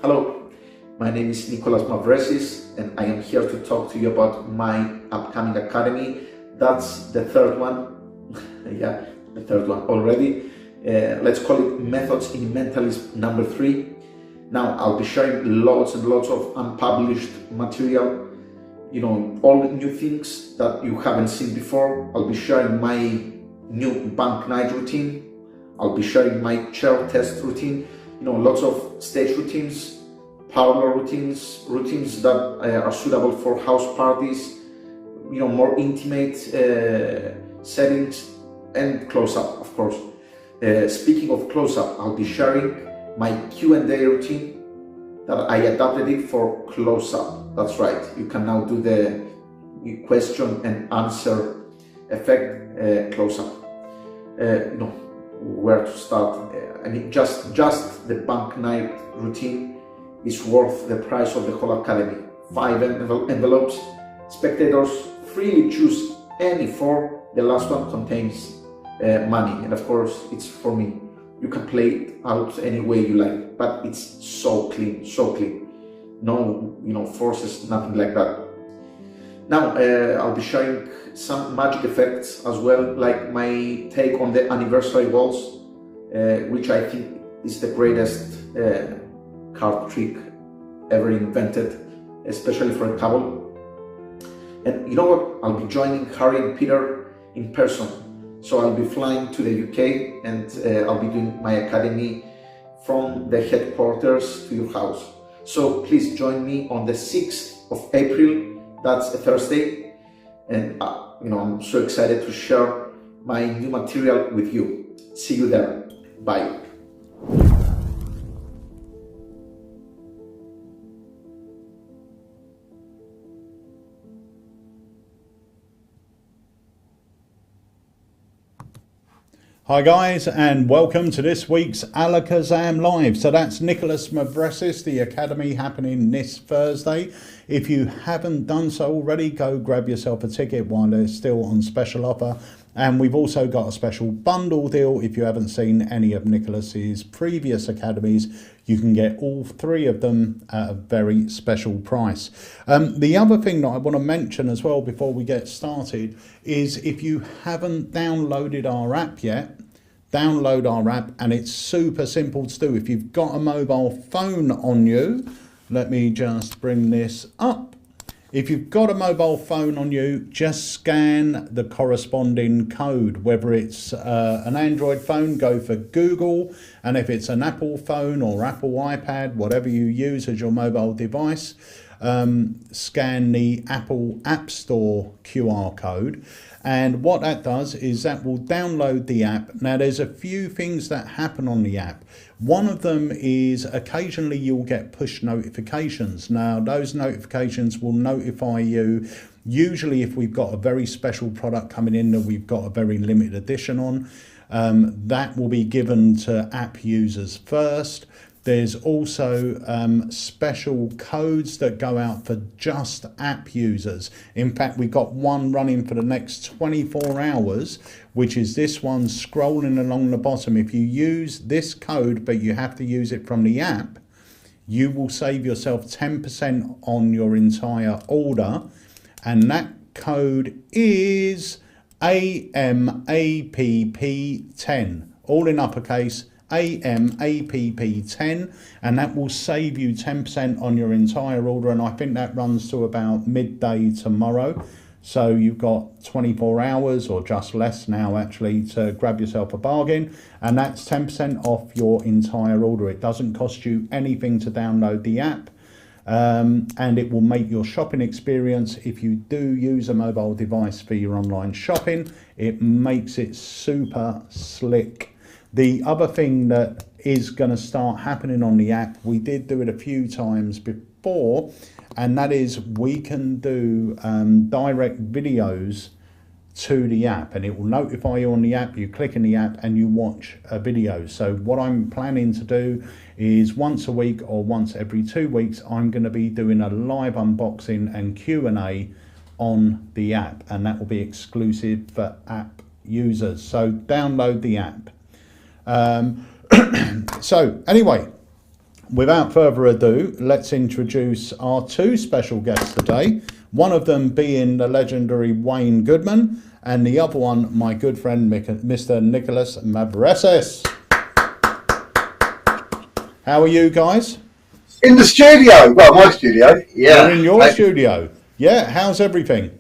Hello, my name is Nicolas and I am here to talk to you about my upcoming academy. That's the third one. Yeah, the third one already. Let's call it Methods in Mentalism number 3. Now I'll be sharing lots and lots of unpublished material, all new things that you haven't seen before. I'll be sharing my new bank night routine. I'll be sharing my chair test routine, lots of stage routines, parlor routines, routines that are suitable for house parties, more intimate settings, and close-up, of course. Speaking of close-up, I'll be sharing my Q&A routine that I adapted it for close-up. That's right, you can now do the question and answer effect close-up. Where to start? I mean, just the bank night routine is worth the price of the whole academy. 5 envelopes. Spectators freely choose any 4. The last one contains money, and of course it's for me. You can play it out any way you like, but it's so clean, so clean. No, forces, nothing like that. Now I'll be sharing some magic effects as well, like my take on the anniversary walls, which I think is the greatest card trick ever invented, especially for a couple. And you know what? I'll be joining Harry and Peter in person. So I'll be flying to the UK and I'll be doing my academy from the headquarters to your house. So please join me on the 6th of April. That's a Thursday, and I'm so excited to share my new material with you. See you there. Bye. Hi guys, and welcome to this week's Alakazam Live. So that's Nicolas, the Academy happening this Thursday. If you haven't done so already, go grab yourself a ticket while they're still on special offer. And we've also got a special bundle deal. If you haven't seen any of Nicolas's previous academies, you can get all 3 of them at a very special price. The other thing that I want to mention as well before we get started is if you haven't downloaded our app yet, download our app, and it's super simple to do. If you've got a mobile phone on you, let me just bring this up. If you've got a mobile phone on you, just scan the corresponding code. Whether it's an Android phone, go for Google, and if it's an Apple phone or Apple iPad, whatever you use as your mobile device, scan the Apple App Store QR code. And what that does is that will download the app. Now there's a few things that happen on the app. One of them is occasionally you'll get push notifications. Now those notifications will notify you, usually if we've got a very special product coming in that we've got a very limited edition on, that will be given to app users first. There's also special codes that go out for just app users. In fact, we've got one running for the next 24 hours, which is this one scrolling along the bottom. If you use this code, but you have to use it from the app, you will save yourself 10% on your entire order. And that code is AMAPP10, all in uppercase, AMAPP10, and that will save you 10% on your entire order, and I think that runs to about midday tomorrow. So you've got 24 hours or just less now actually to grab yourself a bargain, and that's 10% off your entire order. It doesn't cost you anything to download the app, and it will make your shopping experience, if you do use a mobile device for your online shopping, it makes it super slick. The other thing that is going to start happening on the app, we did do it a few times before, and that is we can do direct videos to the app, and it will notify you on the app. You click in the app and you watch a video. So what I'm planning to do is once a week or once every 2 weeks, I'm going to be doing a live unboxing and Q&A on the app, and that will be exclusive for app users. So download the app. So anyway, without further ado, let's introduce our two special guests today. One of them being the legendary Wayne Goodman, and the other one, my good friend, Mr. Nicholas Mavresis. How are you guys? In the studio. Well, my studio. Yeah. You're in your studio. Yeah. How's everything?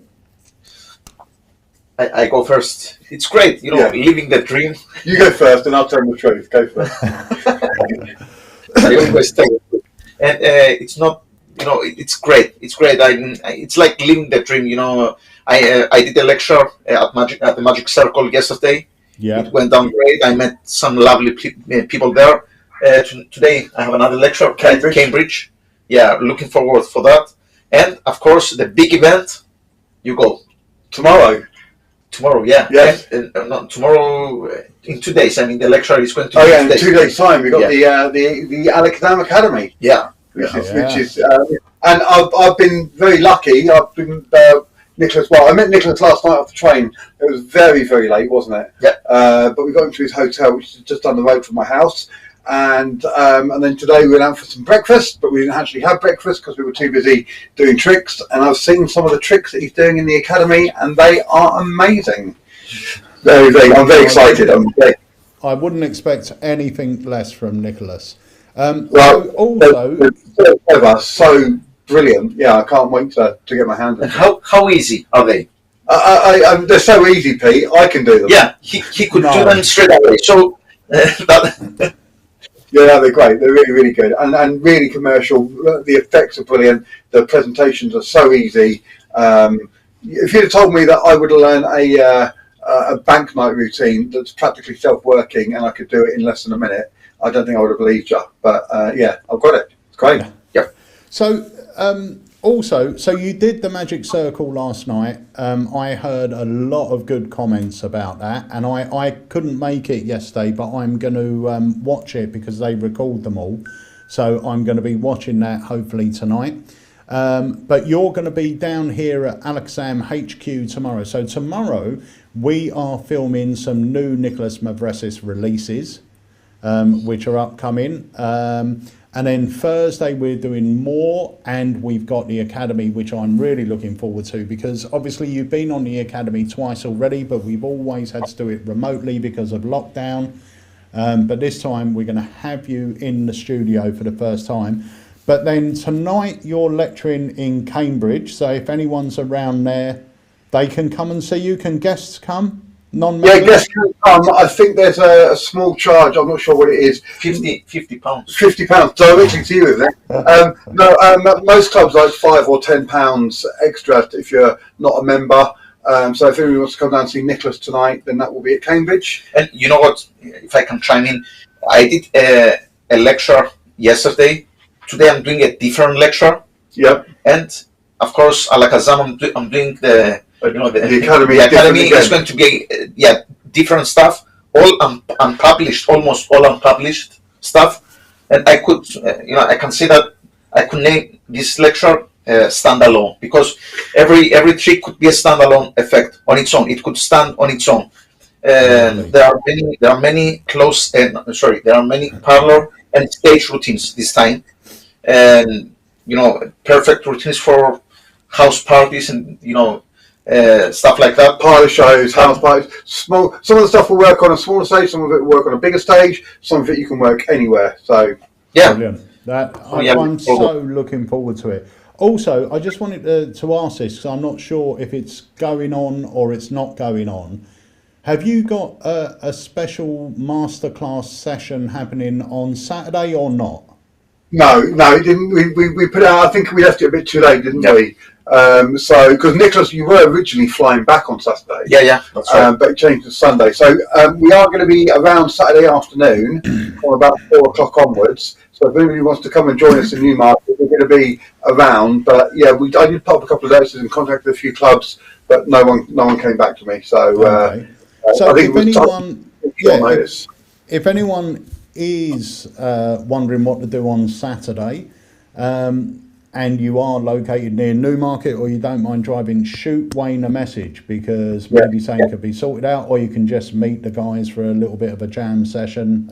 I go first. It's great, living the dream. You go first, and I'll tell the truth. Go first. I always tell you. And it's not, it's great. It's great. It's like living the dream. I did a lecture at the Magic Circle yesterday. Yeah. It went down great. I met some lovely people there. Today I have another lecture at Cambridge. Yeah, looking forward for that. And of course, the big event. You go tomorrow. Tomorrow, yeah. Yes. Not tomorrow. In 2 days. I mean, the lecture is going to. Oh yeah, in 2 days' time we got the Alakazam Academy. Yeah. Which is and I've been very lucky. I've been Nicholas. Well, I met Nicholas last night off the train. It was very, very late, wasn't it? Yeah. But we got into his hotel, which is just down the road from my house. And then today we went out for some breakfast, but we didn't actually have breakfast because we were too busy doing tricks. And I've seen some of the tricks that he's doing in the academy, and they are amazing. I'm very excited. I wouldn't expect anything less from Nicholas. Also, so clever, so brilliant. Yeah, I can't wait to get my hands on them. How easy are they? They're so easy, Pete. I can do them. Yeah, he could do them straight away. So. Yeah, they're great. They're really, really good and really commercial. The effects are brilliant. The presentations are so easy. If you'd have told me that I would learn a bank night routine that's practically self-working and I could do it in less than a minute, I don't think I would have believed you. But yeah, I've got it. It's great. Yeah. So so you did the Magic Circle last night. I heard a lot of good comments about that, and I couldn't make it yesterday, but I'm going to watch it because they record them all. So I'm going to be watching that hopefully tonight. But you're going to be down here at Alakazam HQ tomorrow. So tomorrow we are filming some new Nicholas Mavresis releases, which are upcoming. And then Thursday we're doing more, and we've got the Academy, which I'm really looking forward to, because obviously you've been on the Academy twice already, but we've always had to do it remotely because of lockdown. But this time we're going to have you in the studio for the first time. But then tonight you're lecturing in Cambridge, so if anyone's around there, they can come and see you. Can guests come? Yeah, guests can come. I think there's a small charge. I'm not sure what it is. £50. £50 directly to you, isn't it? Most clubs like £5 or £10 extra if you're not a member. So if anyone wants to come down and see Nicholas tonight, then that will be at Cambridge. And you know what? If I can chime in, I did a lecture yesterday. Today I'm doing a different lecture. Yep. And of course, Alakazam, I'm doing the Academy. The Academy is going to be different stuff, all unpublished, almost all unpublished stuff. And I could, I can say that I could name this lecture standalone, because every trick could be a standalone effect on its own. It could stand on its own. There are many parlor and stage routines this time, and perfect routines for house parties and stuff like that. Parlor shows, house parties. Some of the stuff will work on a smaller stage, some of it will work on a bigger stage, some of it you can work anywhere. So yeah, brilliant. I'm so looking forward to it. Also, I just wanted to ask this, because I'm not sure if it's going on or it's not going on. Have you got a special masterclass session happening on Saturday or not? No, it didn't. We put it out. I think we left it a bit too late, didn't we? So, because Nicholas, you were originally flying back on Saturday. Yeah, that's right. But it changed to Sunday. So we are going to be around Saturday afternoon from about 4 o'clock onwards. So if anybody wants to come and join us in Newmarket, we're going to be around. But yeah, I did pop up a couple of notices and contacted a few clubs, but no one came back to me. So, okay. So I think if anyone is wondering what to do on Saturday, and you are located near Newmarket, or you don't mind driving, shoot Wayne a message, because maybe something could be sorted out, or you can just meet the guys for a little bit of a jam session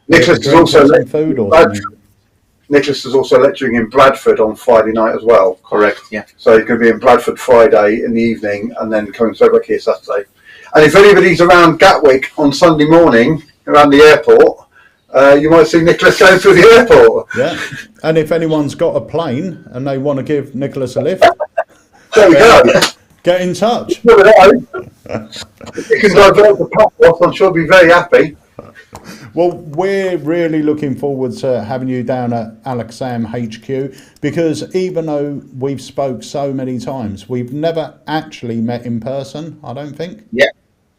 Nicholas is also some food or something. Nicholas is also lecturing in Bradford on Friday night as well. Correct. Yeah. So he's going to be in Bradford Friday in the evening, and then coming straight back here Saturday. And if anybody's around Gatwick on Sunday morning around the airport, you might see Nicholas going through the airport. Yeah. And if anyone's got a plane and they want to give Nicholas a lift, there we go. Get in touch. You can divert the passport. I'm sure he'll be very happy. Well, we're really looking forward to having you down at Alakazam HQ, because even though we've spoke so many times, we've never actually met in person, I don't think. Yeah,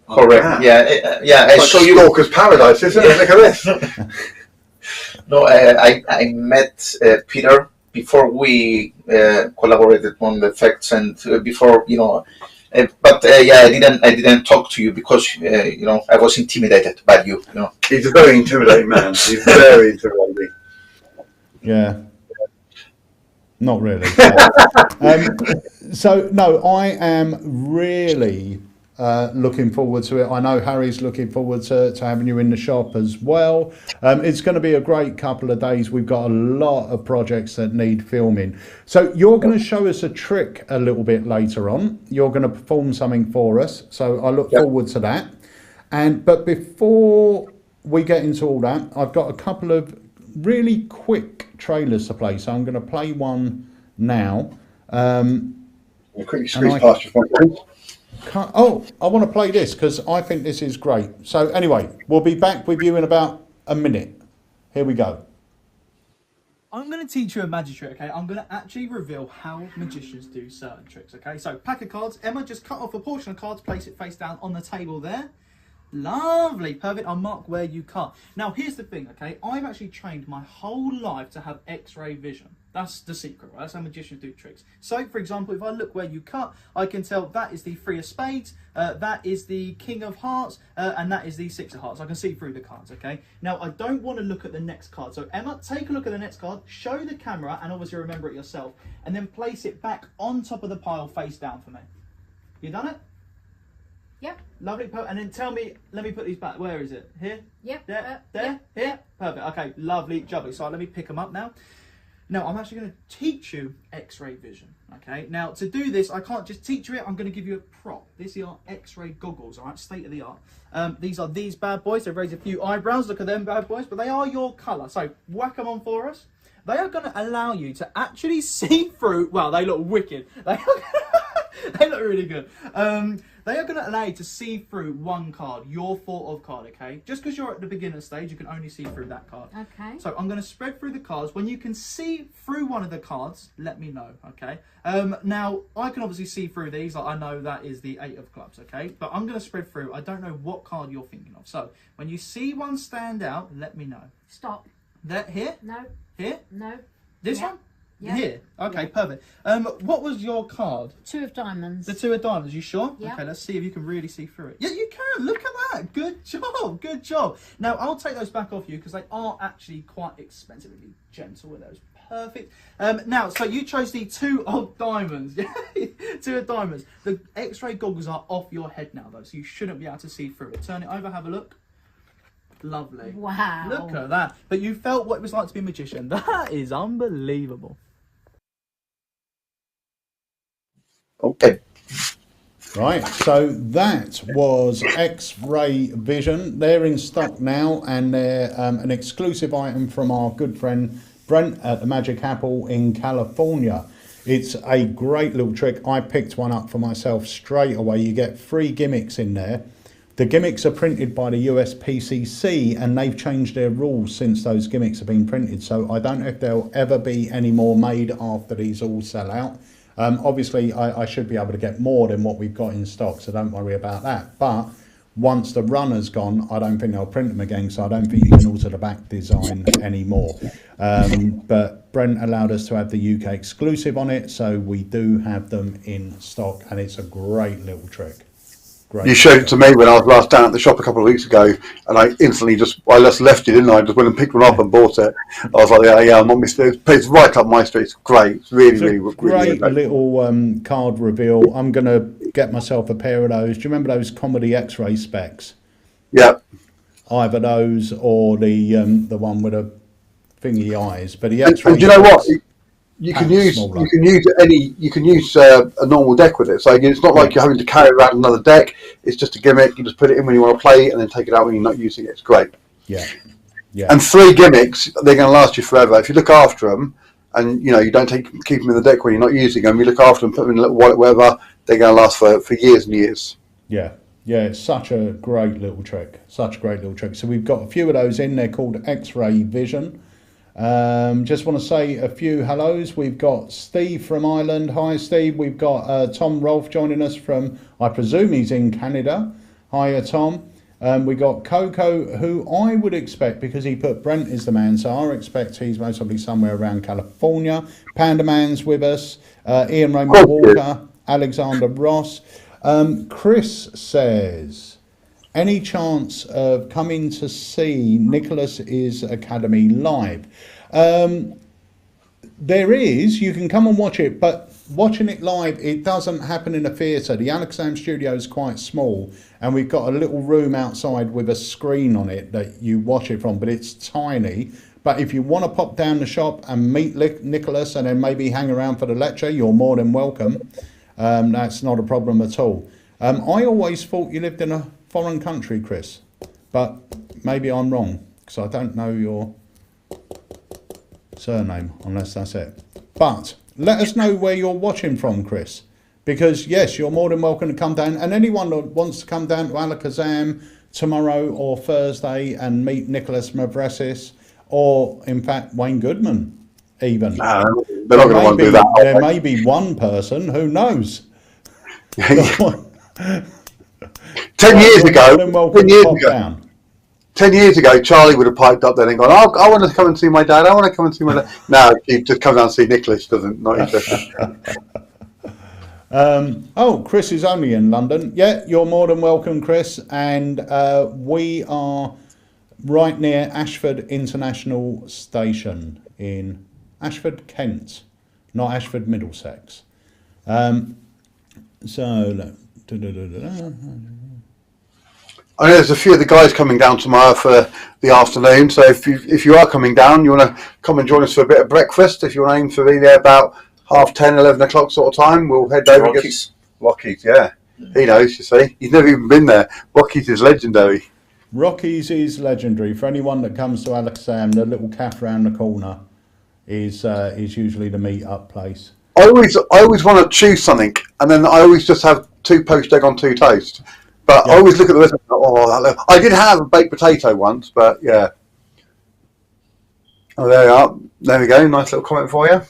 correct. Yeah. I saw you. Stalker's paradise, isn't it? Look at this. No, I met Peter before we collaborated on the effects, and before, you know. But I didn't talk to you because you know, I was intimidated by you. You know, he's a very intimidating man. He's very intimidating. Yeah, not really. So no, I am really looking forward to it. I know Harry's looking forward to having you in the shop as well. It's going to be a great couple of days. We've got a lot of projects that need filming. So you're going to show us a trick a little bit later on. You're going to perform something for us. So I look forward to that. But before we get into all that, I've got a couple of really quick trailers to play. So I'm going to play one now. Quickly squeeze past your phone. Oh, I want to play this because I think this is great. So anyway, we'll be back with you in about a minute. Here we go. I'm going to teach you a magic trick, okay? I'm going to actually reveal how magicians do certain tricks, okay? So, pack of cards. Emma, just cut off a portion of cards, place it face down on the table there. Lovely, perfect. I'll mark where you cut. Now, here's the thing, okay? I've actually trained my whole life to have X-ray vision. That's the secret, right? That's how magicians do tricks. So, for example, if I look where you cut, I can tell that is the 3 of spades, that is the king of hearts, and that is the 6 of hearts. I can see through the cards, okay? Now, I don't want to look at the next card. So, Emma, take a look at the next card, show the camera, and obviously remember it yourself, and then place it back on top of the pile face down for me. You done it? Yep. Lovely, and then tell me, let me put these back. Where is it? Here? Yep. There? Yep. Here? Perfect. Okay, lovely, jubbly. So let me pick them up now. Now, I'm actually going to teach you X-ray vision, okay? Now, to do this, I can't just teach you it. I'm going to give you a prop. These are X-ray goggles, all right? State of the art. These are these bad boys. They raise a few eyebrows. Look at them bad boys. But they are your colour. So, whack them on for us. They are going to allow you to actually see through... Well, they look wicked. They look really good. They are going to allow you to see through one card, your thought of card, okay? Just because you're at the beginner stage, you can only see through that card. Okay. So I'm going to spread through the cards. When you can see through one of the cards, let me know, okay? Now, I can obviously see through these. Like, I know that is the 8 of clubs, okay? But I'm going to spread through. I don't know what card you're thinking of. So when you see one stand out, let me know. Stop. That here? No. Here? No. This Yep. one? Yep. Here. Okay, Yep. perfect. What was your card? 2 of diamonds. The 2 of diamonds, you sure? Yep. Okay, let's see if you can really see through it. Yeah, you can. Look at that. Good job. Good job. Now, I'll take those back off you because they are actually quite expensive. Be gentle with those. Perfect. Now, so you chose the 2 of diamonds. 2 of diamonds. The X-ray goggles are off your head now, though, so you shouldn't be able to see through it. Turn it over. Have a look. Lovely. Wow. Look at that. But you felt what it was like to be a magician. That is unbelievable. Okay. Right, so that was X-Ray Vision. They're in stock now, and they're an exclusive item from our good friend Brent at the Magic Apple in California. It's a great little trick. I picked one up for myself straight away. You get 3 gimmicks in there. The gimmicks are printed by the USPCC, and they've changed their rules since those gimmicks have been printed. So I don't know if there'll ever be any more made after these all sell out. Obviously, I should be able to get more than what we've got in stock, so don't worry about that. But once the runner's gone, I don't think they'll print them again, so I don't think you can alter the back design anymore. But Brent allowed us to have the UK exclusive on it, so we do have them in stock, and it's a great little trick. Great. You showed it to me when I was last down at the shop a couple of weeks ago, and I instantly just left it, didn't I? Just went and picked one up and bought it. I was like, yeah, I'm on my street. It's right up my street. It's great. It's really great little card reveal. I'm going to get myself a pair of those. Do you remember those comedy X-ray specs? Yeah. either those or the one with a thingy eyes. But the And X-ray. do you know what? You and can use smaller. a normal deck with it. So it's not like you're having to carry around another deck. It's just a gimmick. You just put it in when you want to play, and then take it out when you're not using it. It's great. Yeah. Yeah. And 3 gimmicks, they're going to last you forever if you look after them. And you don't keep them in the deck when you're not using them. You look after them, put them in a little wallet, wherever. They're going to last for years and years. Yeah. Yeah, it's such a great little trick. Such a great little trick. So we've got a few of those in. They're called Xray Vision. Just want to say a few hellos. We've got Steve from Ireland. Hi, Steve. We've got Tom Rolfe joining us from, I presume he's in Canada. Hiya, Tom. We got Coco, who I would expect, because he put Brent is the man, so I expect he's most probably somewhere around California. Panda Man's with us. Ian Raymond Walker. Alexander Ross. Chris says, any chance of coming to see Nicholas's Academy live? There is. You can come and watch it, but watching it live, it doesn't happen in a theatre. The Alakazam studio is quite small, and we've got a little room outside with a screen on it that you watch it from, but it's tiny. But if you want to pop down the shop and meet Nicholas and then maybe hang around for the lecture, you're more than welcome. That's not a problem at all. I always thought you lived in a foreign country, Chris, but maybe I'm wrong, because I don't know your surname, unless that's it. But let us know where you're watching from, Chris, because yes, you're more than welcome to come down, and anyone that wants to come down to Alakazam tomorrow or Thursday and meet Nicholas Mavresis, or in fact Wayne Goodman even. They're not going to want to do that. There may be one person, who knows. 10 years ago, 10 years ago, Charlie would have piped up then and gone, oh, I want to come and see my dad. I want to come and see my dad. No, he just comes down and see Nicholas. Not interested. Oh, Chris is only in London. Yeah, you're more than welcome, Chris. And we are right near Ashford International Station in Ashford, Kent, not Ashford, Middlesex. So, I know there's a few of the guys coming down tomorrow for the afternoon. So if you are coming down, you want to come and join us for a bit of breakfast. If you want to aim for be there about 10:30, 11 o'clock sort of time, we'll head over. Rocky's, yeah. He knows, you see. He's never even been there. Rocky's is legendary. Rocky's is legendary. For anyone that comes to Alakazam, the little cafe around the corner is usually the meet-up place. I always want to choose something, and then I always just have 2 poached egg on 2 toast. But yeah. I always look at the recipe. I did have a baked potato once, but yeah. Oh, there we are. There we go. Nice little comment for you.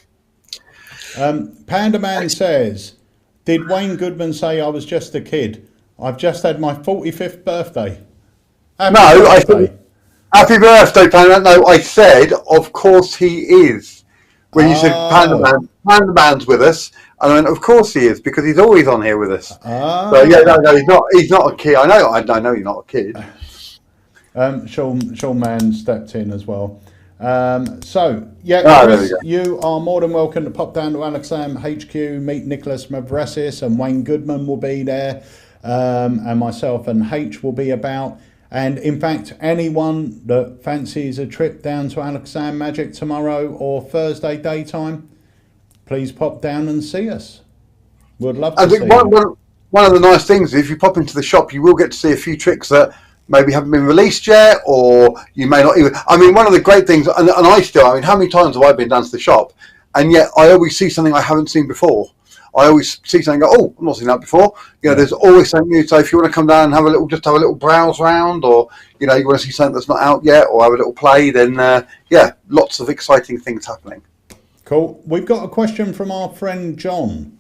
Panda Man says, did Wayne Goodman say I was just a kid? I've just had my 45th birthday. I said, happy birthday, Panda Man. No, I said, of course he is. When you said Panda Man's with us, and I went, of course he is, because he's always on here with us. So yeah, no, he's not a kid. I know you're not a kid. Sean Mann stepped in as well. So yeah, Chris, you are more than welcome to pop down to Alakazam HQ, meet Nicholas Mavresis, and Wayne Goodman will be there, and myself and H will be about. And in fact, anyone that fancies a trip down to Alakazam Magic tomorrow or Thursday daytime, please pop down and see us. We'd love to see you. One of the nice things is if you pop into the shop, you will get to see a few tricks that maybe haven't been released yet, or you may not even. I mean, one of the great things, and how many times have I been down to the shop, and yet I always see something I haven't seen before. I always see something and go, oh, I've not seen that before. There's always something new. So if you want to come down and have a little browse round, or you want to see something that's not out yet, or have a little play, then lots of exciting things happening. Cool. We've got a question from our friend John,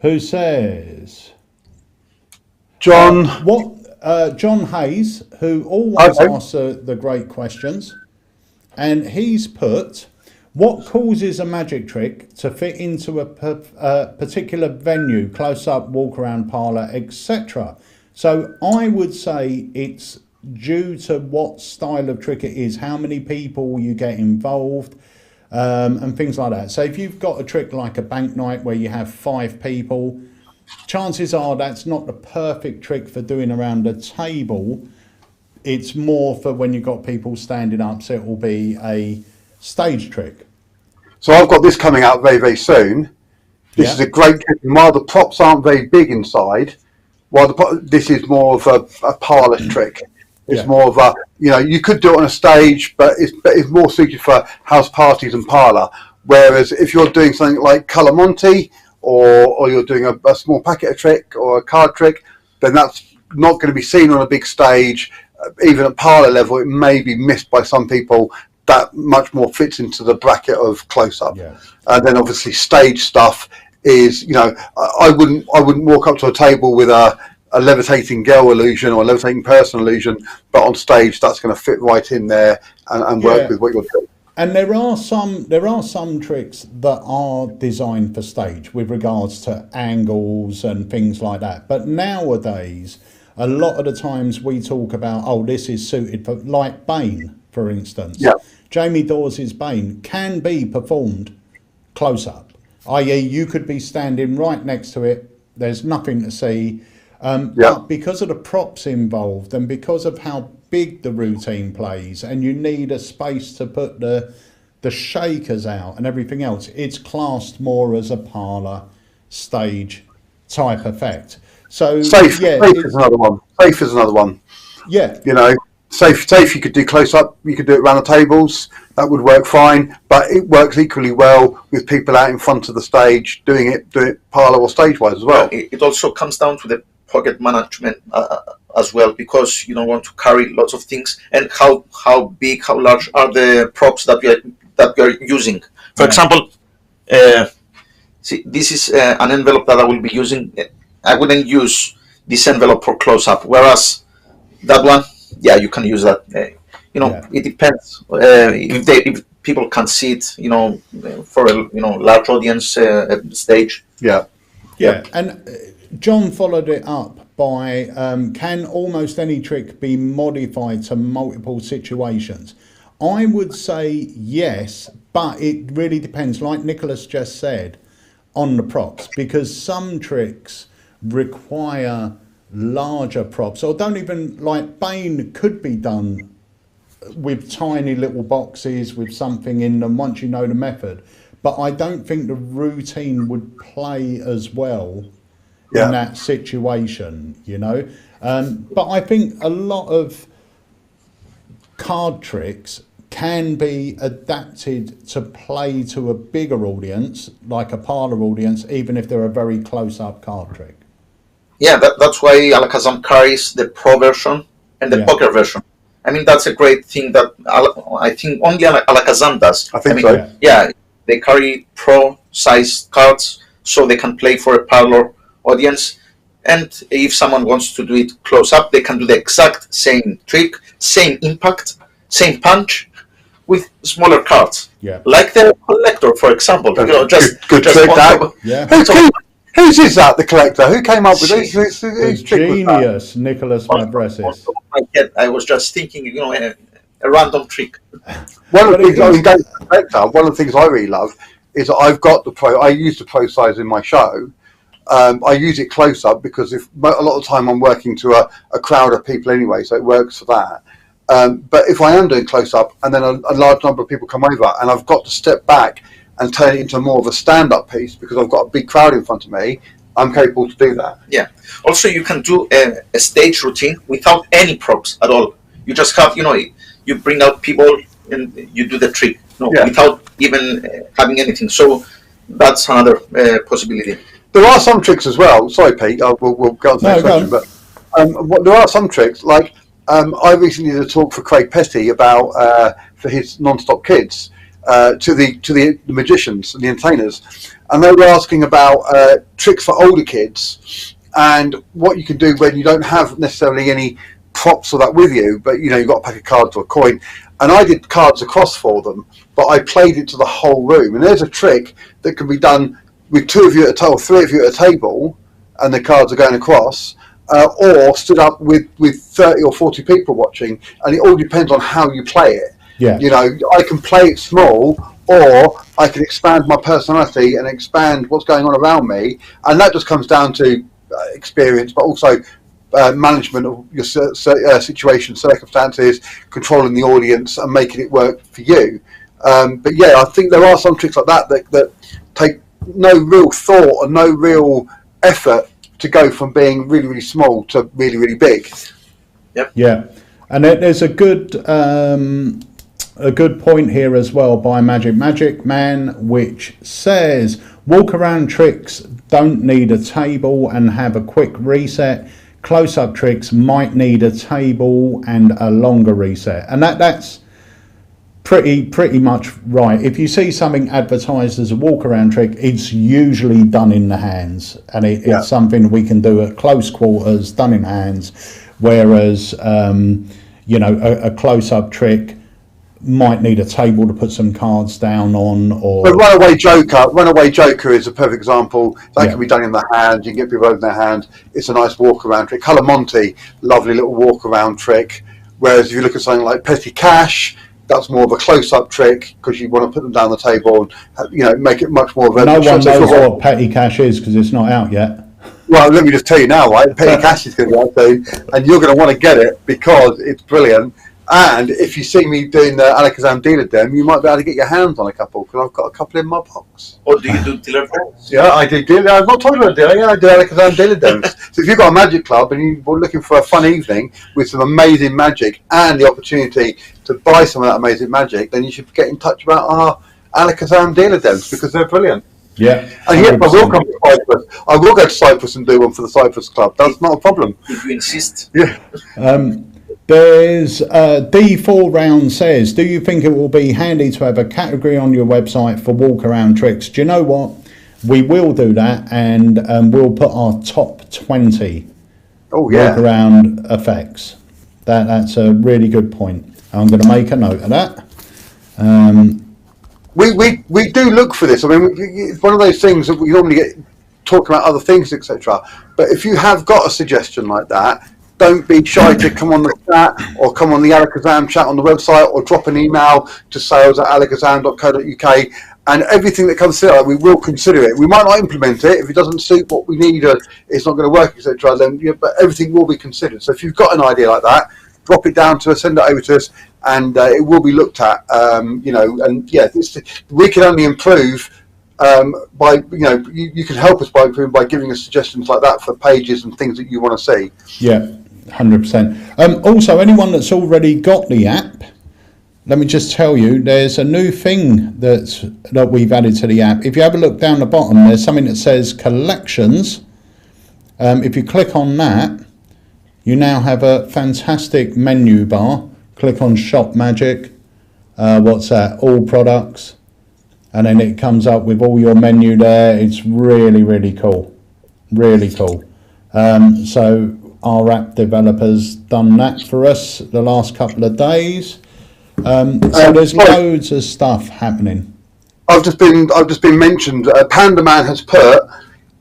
who says, John Hayes, who always asks the great questions, and he's put, what causes a magic trick to fit into a particular venue, close-up, walk-around, parlour, etc.? So I would say it's due to what style of trick it is, how many people you get involved, and things like that. So if you've got a trick like a bank night where you have 5 people, chances are that's not the perfect trick for doing around a table. it's more for when you've got people standing up, so it will be a stage trick. So I've got this coming out very, very soon. This is a great trick. And while the props aren't very big inside, this is more of a parlour trick. It's more of a, you could do it on a stage, but it's more suited for house parties and parlour. Whereas if you're doing something like Colour Monte, or you're doing a small packet trick or a card trick, then that's not going to be seen on a big stage. Even at parlour level, it may be missed by some people. That much more fits into the bracket of close-up. And then obviously stage stuff is, I wouldn't walk up to a table with a levitating girl illusion or a levitating person illusion, but on stage that's going to fit right in there and work with what you're doing. And there are some tricks that are designed for stage with regards to angles and things like that. But nowadays, a lot of the times we talk about, this is suited for, like Bane, for instance. Jamie Dawes' Bane can be performed close up, i.e. you could be standing right next to it, there's nothing to see, but because of the props involved and because of how big the routine plays, and you need a space to put the shakers out and everything else, it's classed more as a parlour stage type effect. So safe is another one. Safe is another one. Safe you could do close up, you could do it around the tables, that would work fine, but it works equally well with people out in front of the stage doing it parlour or stage wise as well. It also comes down to the pocket management as well, because you don't want to carry lots of things, and how big, how large are the props that you're using. For example, see, this is an envelope that I will be using. I wouldn't use this envelope for close up, whereas that one, you can use that. It depends. If people can see it, for a large audience stage. And John followed it up by can almost any trick be modified to multiple situations? I would say yes, but it really depends, like Nicholas just said, on the props, because some tricks require larger props, or don't even, like Bane could be done with tiny little boxes with something in them once you know the method, but I don't think the routine would play as well in that situation, but I think a lot of card tricks can be adapted to play to a bigger audience, like a parlour audience, even if they're a very close-up card trick. That's why Alakazam carries the Pro version and the Poker version. I mean, that's a great thing that I think only Alakazam does. I think so. They carry Pro-sized cards so they can play for a parlour audience. And if someone wants to do it close up, they can do the exact same trick, same impact, same punch with smaller cards. Like the collector, for example. Good trick, that. Whose is that, the collector? Who came up with this? It's genius, Nicholas Mavresis. I was just thinking, a random trick. One of the things I really love is that I've got I use the Pro size in my show. I use it close up because a lot of the time I'm working to a crowd of people anyway, so it works for that. But if I am doing close up and then a large number of people come over and I've got to step back and turn it into more of a stand-up piece because I've got a big crowd in front of me, I'm capable to do that. Also, you can do a stage routine without any props at all. You just have, you bring out people and you do the trick without even having anything. So that's another possibility. There are some tricks as well. Sorry, Pete. We'll go on to the next question. But there are some tricks. Like I recently did a talk for Craig Petty about for his non-stop kids to the magicians and the entertainers, and they were asking about tricks for older kids and what you can do when you don't have necessarily any props or that with you, but you've got a pack of cards or a coin. And I did cards across for them, but I played it to the whole room. And there's a trick that can be done with 2 of you at a table, 3 of you at a table, and the cards are going across, or stood up with 30 or 40 people watching, and it all depends on how you play it. I can play it small, or I can expand my personality and expand what's going on around me, and that just comes down to experience, but also management of your situation, circumstances, controlling the audience, and making it work for you. But yeah, I think there are some tricks like that take no real thought and no real effort to go from being really, really small to really, really big. Yep. Yeah, and there's a good point here as well by Magic Man, which says walk-around tricks don't need a table and have a quick reset. Close-up tricks might need a table and a longer reset, and that's pretty much right. If you see something advertised as a walk-around trick, it's usually done in the hands, and it's something we can do at close quarters, done in hands. Whereas a close-up trick might need a table to put some cards down on, or but runaway joker is a perfect example. That can be done in the hand. You can get people over their hand. It's a nice walk around trick. Color Monte, lovely little walk around trick. Whereas if you look at something like petty cash, that's more of a close-up trick because you want to put them down the table and make it much more of a. No one knows what petty cash is because it's not out yet. Well, let me just tell you now, right? Petty cash is going to be out soon, and you're going to want to get it because it's brilliant. And if you see me doing the Alakazam dealer dem, you might be able to get your hands on a couple because I've got a couple in my box. Or do you do dealer dems? Yeah, I do dealer. I've not told you about dealer. Yeah, I do Alakazam dealer dems. So if you've got a magic club and you're looking for a fun evening with some amazing magic and the opportunity to buy some of that amazing magic, then you should get in touch about our Alakazam dealer dems because they're brilliant. Yeah, and yes, I will come to Cyprus. I will go to Cyprus and do one for the Cyprus Club. That's not a problem. If you insist. Yeah. There's D4 Round says, do you think it will be handy to have a category on your website for walk around tricks? Do you know what? We will do that, and we'll put our top 20 walk around effects. That's a really good point. I'm going to make a note of that. We do look for this. I mean, it's one of those things that we normally get talking about other things, etc. But if you have got a suggestion like that, don't be shy to come on the chat or come on the Alakazam chat on the website or drop an email to sales@alakazam.co.uk, and everything that comes through, we will consider it. We might not implement it if it doesn't suit what we need or it's not going to work, etc. Then, but everything will be considered. So if you've got an idea like that, drop it down to us, send it over to us, and it will be looked at. We can only improve by you can help us by improving by giving us suggestions like that for pages and things that you want to see. Yeah, 100%. Also, anyone that's already got the app, let me just tell you, there's a new thing that we've added to the app. If you have a look down the bottom, there's something that says collections. If you click on that, you now have a fantastic menu bar. Click on Shop Magic. What's that? All products. And then it comes up with all your menu there. It's really, really cool. Really cool. So our app developers done that for us the last couple of days. So there's loads of stuff happening. I've just been mentioned. Panda Man has put,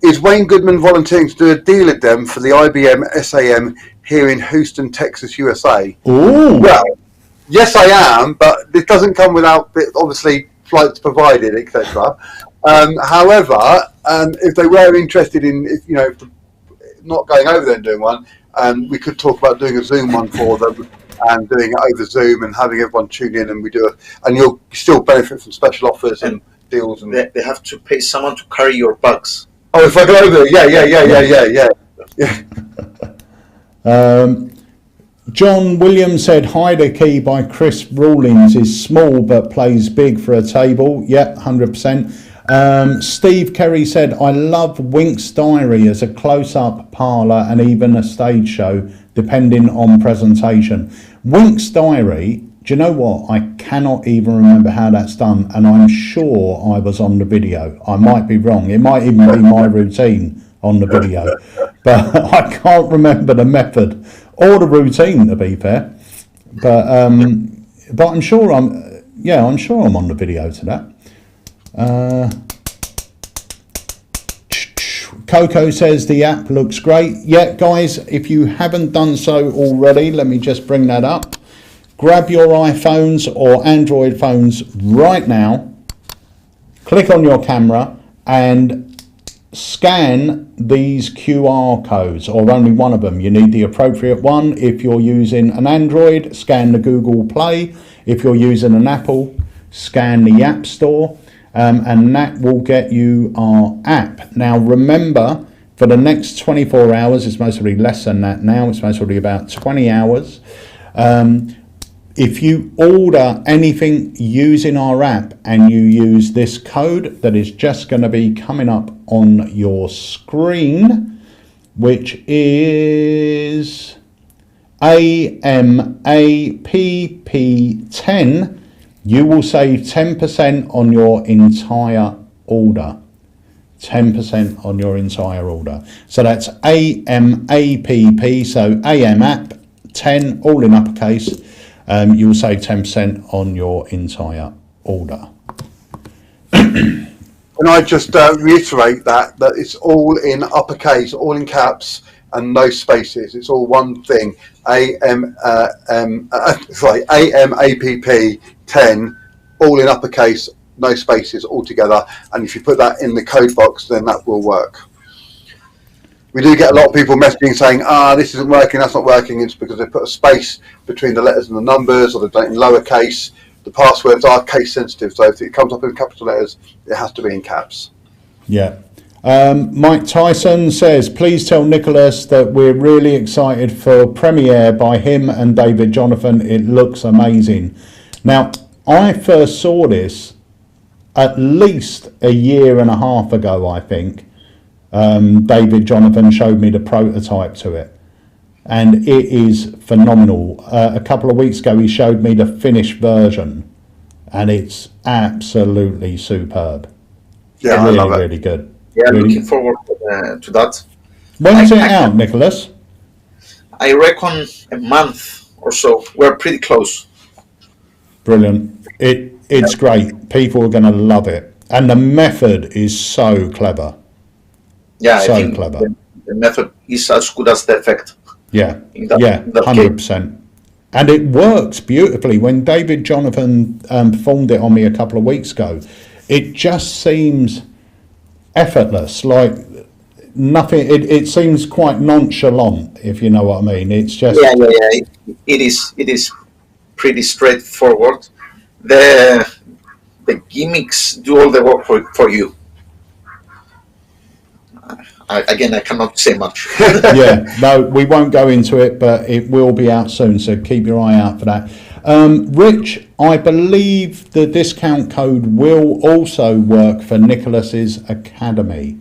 is Wayne Goodman volunteering to do a dealer dem for the IBM SAM here in Houston, Texas, USA? Ooh. Well, yes, I am, but this doesn't come without, obviously, flights provided, etc. However, if they were interested in, not going over there and doing one, we could talk about doing a Zoom one for them and doing it over Zoom and having everyone tune in, and we do it, and you'll still benefit from special offers and deals. And they have to pay someone to carry your bags. Oh, if I go over there, yeah. John Williams said Hide a Key by Chris Rawlings is small but plays big for a table. Yep, 100%. Steve Kerry said, I love Wink's Diary as a close-up parlour and even a stage show, depending on presentation. Wink's Diary, do you know what? I cannot even remember how that's done, and I'm sure I was on the video. I might be wrong. It might even be my routine on the video, but I can't remember the method or the routine, to be fair. But I'm sure I'm on the video to that. Coco says the app looks great. Yeah, guys, if you haven't done so already, let me just bring that up. Grab your iPhones or Android phones right now, click on your camera and scan these QR codes, or only one of them. You need the appropriate one. If you're using an Android, scan the Google Play. If you're using an Apple, scan the App Store, and that will get you our app. Now remember, for the next 24 hours, it's mostly less than that now, it's mostly about 20 hours. If you order anything using our app and you use this code that is just going to be coming up on your screen, which is AMAPP10, you will save 10% on your entire order. 10% on your entire order. So that's AMAPP, so AMAP 10, all in uppercase. You will save 10% on your entire order. Can I just reiterate that it's all in uppercase, all in caps, and no spaces. It's all one thing. AMAPP 10, all in uppercase, no spaces, all together. And if you put that in the code box, then that will work. We do get a lot of people messaging saying, this isn't working, that's not working. It's because they put a space between the letters and the numbers, or they've done it in lowercase. The passwords are case sensitive, so if it comes up in capital letters, it has to be in caps. Yeah. Mike Tyson says, please tell Nicholas that we're really excited for premiere by him and David Jonathan. It looks amazing. Now, I first saw this at least a year and a half ago, I think. David Jonathan showed me the prototype to it, and it is phenomenal. A couple of weeks ago he showed me the finished version, and it's absolutely superb. Yeah, really, I love it. really good. Yeah, really. looking forward to that. When's it out, Nicholas? I reckon a month or so. We're pretty close. Brilliant. It's great. People are going to love it, and the method is so clever. Yeah, So I think clever. The method is as good as the effect. Yeah, In that 100%. And it works beautifully. When David Jonathan performed it on me a couple of weeks ago, it just seems effortless, like nothing. It seems quite nonchalant, if you know what I mean. It's just Yeah. It is pretty straightforward. The gimmicks do all the work for you. I cannot say much. Yeah, no, we won't go into it, but it will be out soon, so keep your eye out for that. Rich, I believe the discount code will also work for Nicholas's Academy.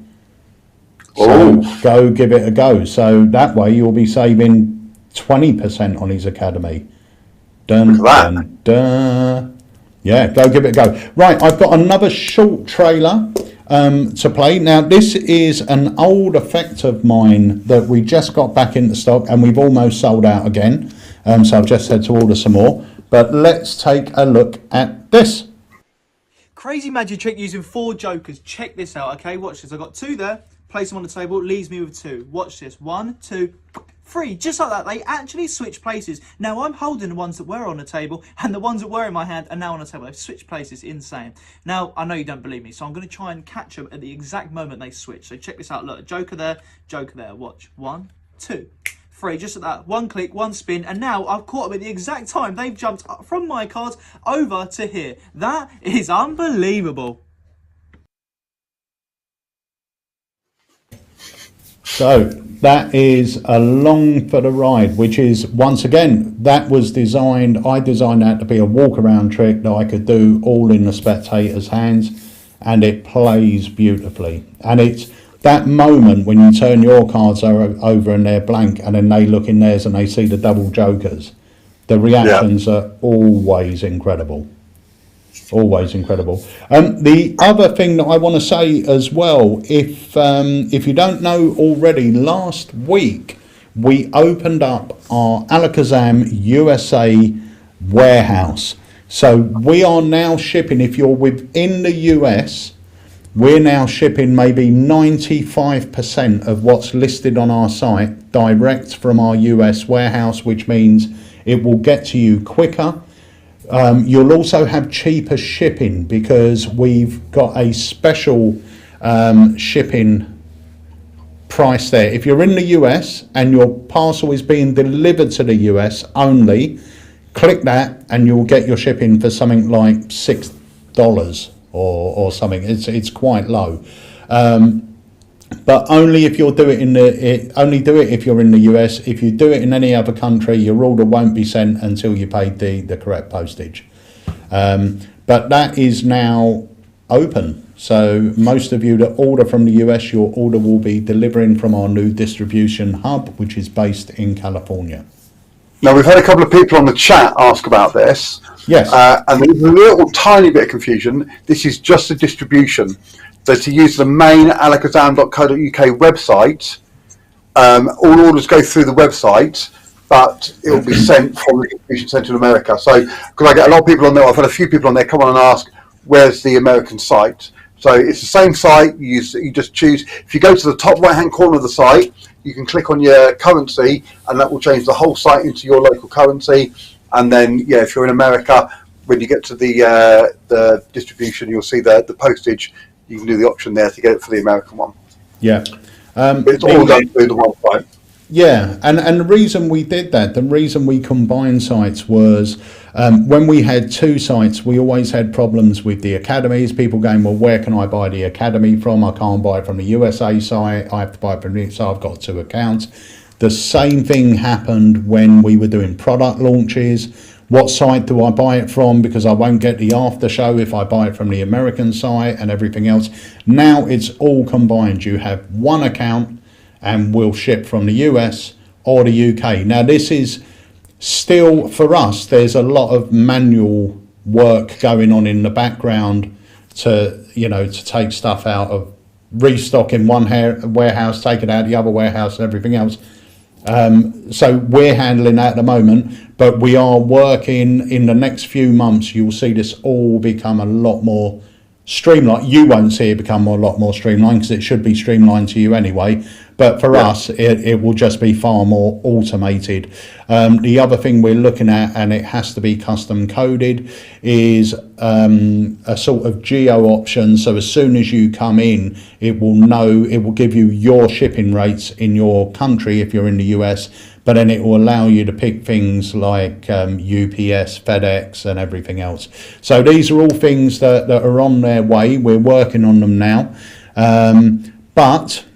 So go give it a go. So that way you'll be saving 20% on his Academy. Dun, dun, dun. Yeah, go give it a go. Right, I've got another short trailer to play. Now, this is an old effect of mine that we just got back into stock, and we've almost sold out again. So I've just had to order some more. But let's take a look at this. Crazy magic trick using 4 jokers. Check this out, okay? Watch this. I've got 2 there. Place them on the table. Leaves me with 2. Watch this. 1, 2, 3. Just like that. They actually switch places. Now I'm holding the ones that were on the table, and the ones that were in my hand are now on the table. They've switched places. Insane. Now, I know you don't believe me, so I'm going to try and catch them at the exact moment they switch. So check this out. Look, joker there, joker there. Watch. 1, 2, 3. Just like that. 1 click, 1 spin, and now I've caught them at the exact time. They've jumped from my cards over to here. That is unbelievable. So that is along for the ride, which is, once again, that was designed, I designed that to be a walk-around trick that I could do all in the spectator's hands, and it plays beautifully. And it's that moment when you turn your cards over and they're blank, and then they look in theirs and they see the double jokers. The reactions are always incredible. Always incredible. The other thing that I want to say as well, if you don't know already, last week we opened up our Alakazam USA warehouse. So we are now shipping, if you're within the US, we're now shipping maybe 95% of what's listed on our site direct from our US warehouse, which means it will get to you quicker. You'll also have cheaper shipping because we've got a special shipping price there. If you're in the US and your parcel is being delivered to the US only, click that and you'll get your shipping for something like $6 or something. It's quite low. But only if you'll do it only do it if you're in the US. If you do it in any other country, your order won't be sent until you paid the correct postage. But that is now open. So most of you that order from the US, your order will be delivering from our new distribution hub, which is based in California. Now, we've had a couple of people on the chat ask about this. Yes. And there's a little tiny bit of confusion. This is just a distribution. So to use the main alakazam.co.uk website, all orders go through the website, but it will be sent from the distribution centre in America. So, because I get a lot of people on there, I've had a few people on there come on and ask, where's the American site? So it's the same site, you just choose. If you go to the top right-hand corner of the site, you can click on your currency, and that will change the whole site into your local currency. And then, yeah, if you're in America, when you get to the distribution, you'll see the postage. You can do the option there to get it for the American one. Yeah. It's all done through the one site. Yeah, and the reason we did that, the reason we combined sites was when we had two sites, we always had problems with the academies. People going, well, where can I buy the academy from? I can't buy it from the USA site. I have to buy it from the, so I've got two accounts. The same thing happened when we were doing product launches. What site do I buy it from? Because I won't get the after show if I buy it from the American site and everything else. Now it's all combined. You have one account and we'll ship from the US or the UK. Now this is still, for us, there's a lot of manual work going on in the background to, to take stuff out of restock in one warehouse, take it out the other warehouse and everything else. So we're handling that at the moment, but we are working in the next few months. You'll see this all become a lot more streamlined. You won't see it become a lot more streamlined because it should be streamlined to you anyway. But for us, it will just be far more automated. The other thing we're looking at, and it has to be custom coded, is a sort of geo option. So as soon as you come in, it will give you your shipping rates in your country if you're in the US, but then it will allow you to pick things like UPS, FedEx and everything else. So these are all things that are on their way. We're working on them now. But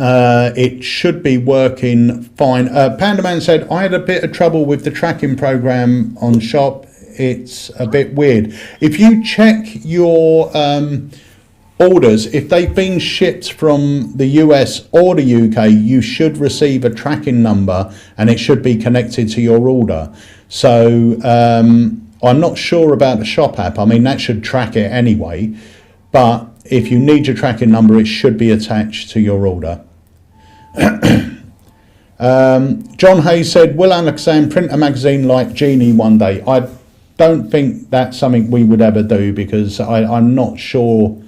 it should be working fine. Pandaman said, I had a bit of trouble with the tracking program on shop. It's a bit weird. If you check your orders, if they've been shipped from the US or the UK, you should receive a tracking number and it should be connected to your order. So I'm not sure about the shop app. I mean, that should track it anyway, but if you need your tracking number, it should be attached to your order. John Hayes said, will Alakazam print a magazine like Genie one day? I don't think that's something we would ever do, because I'm not sure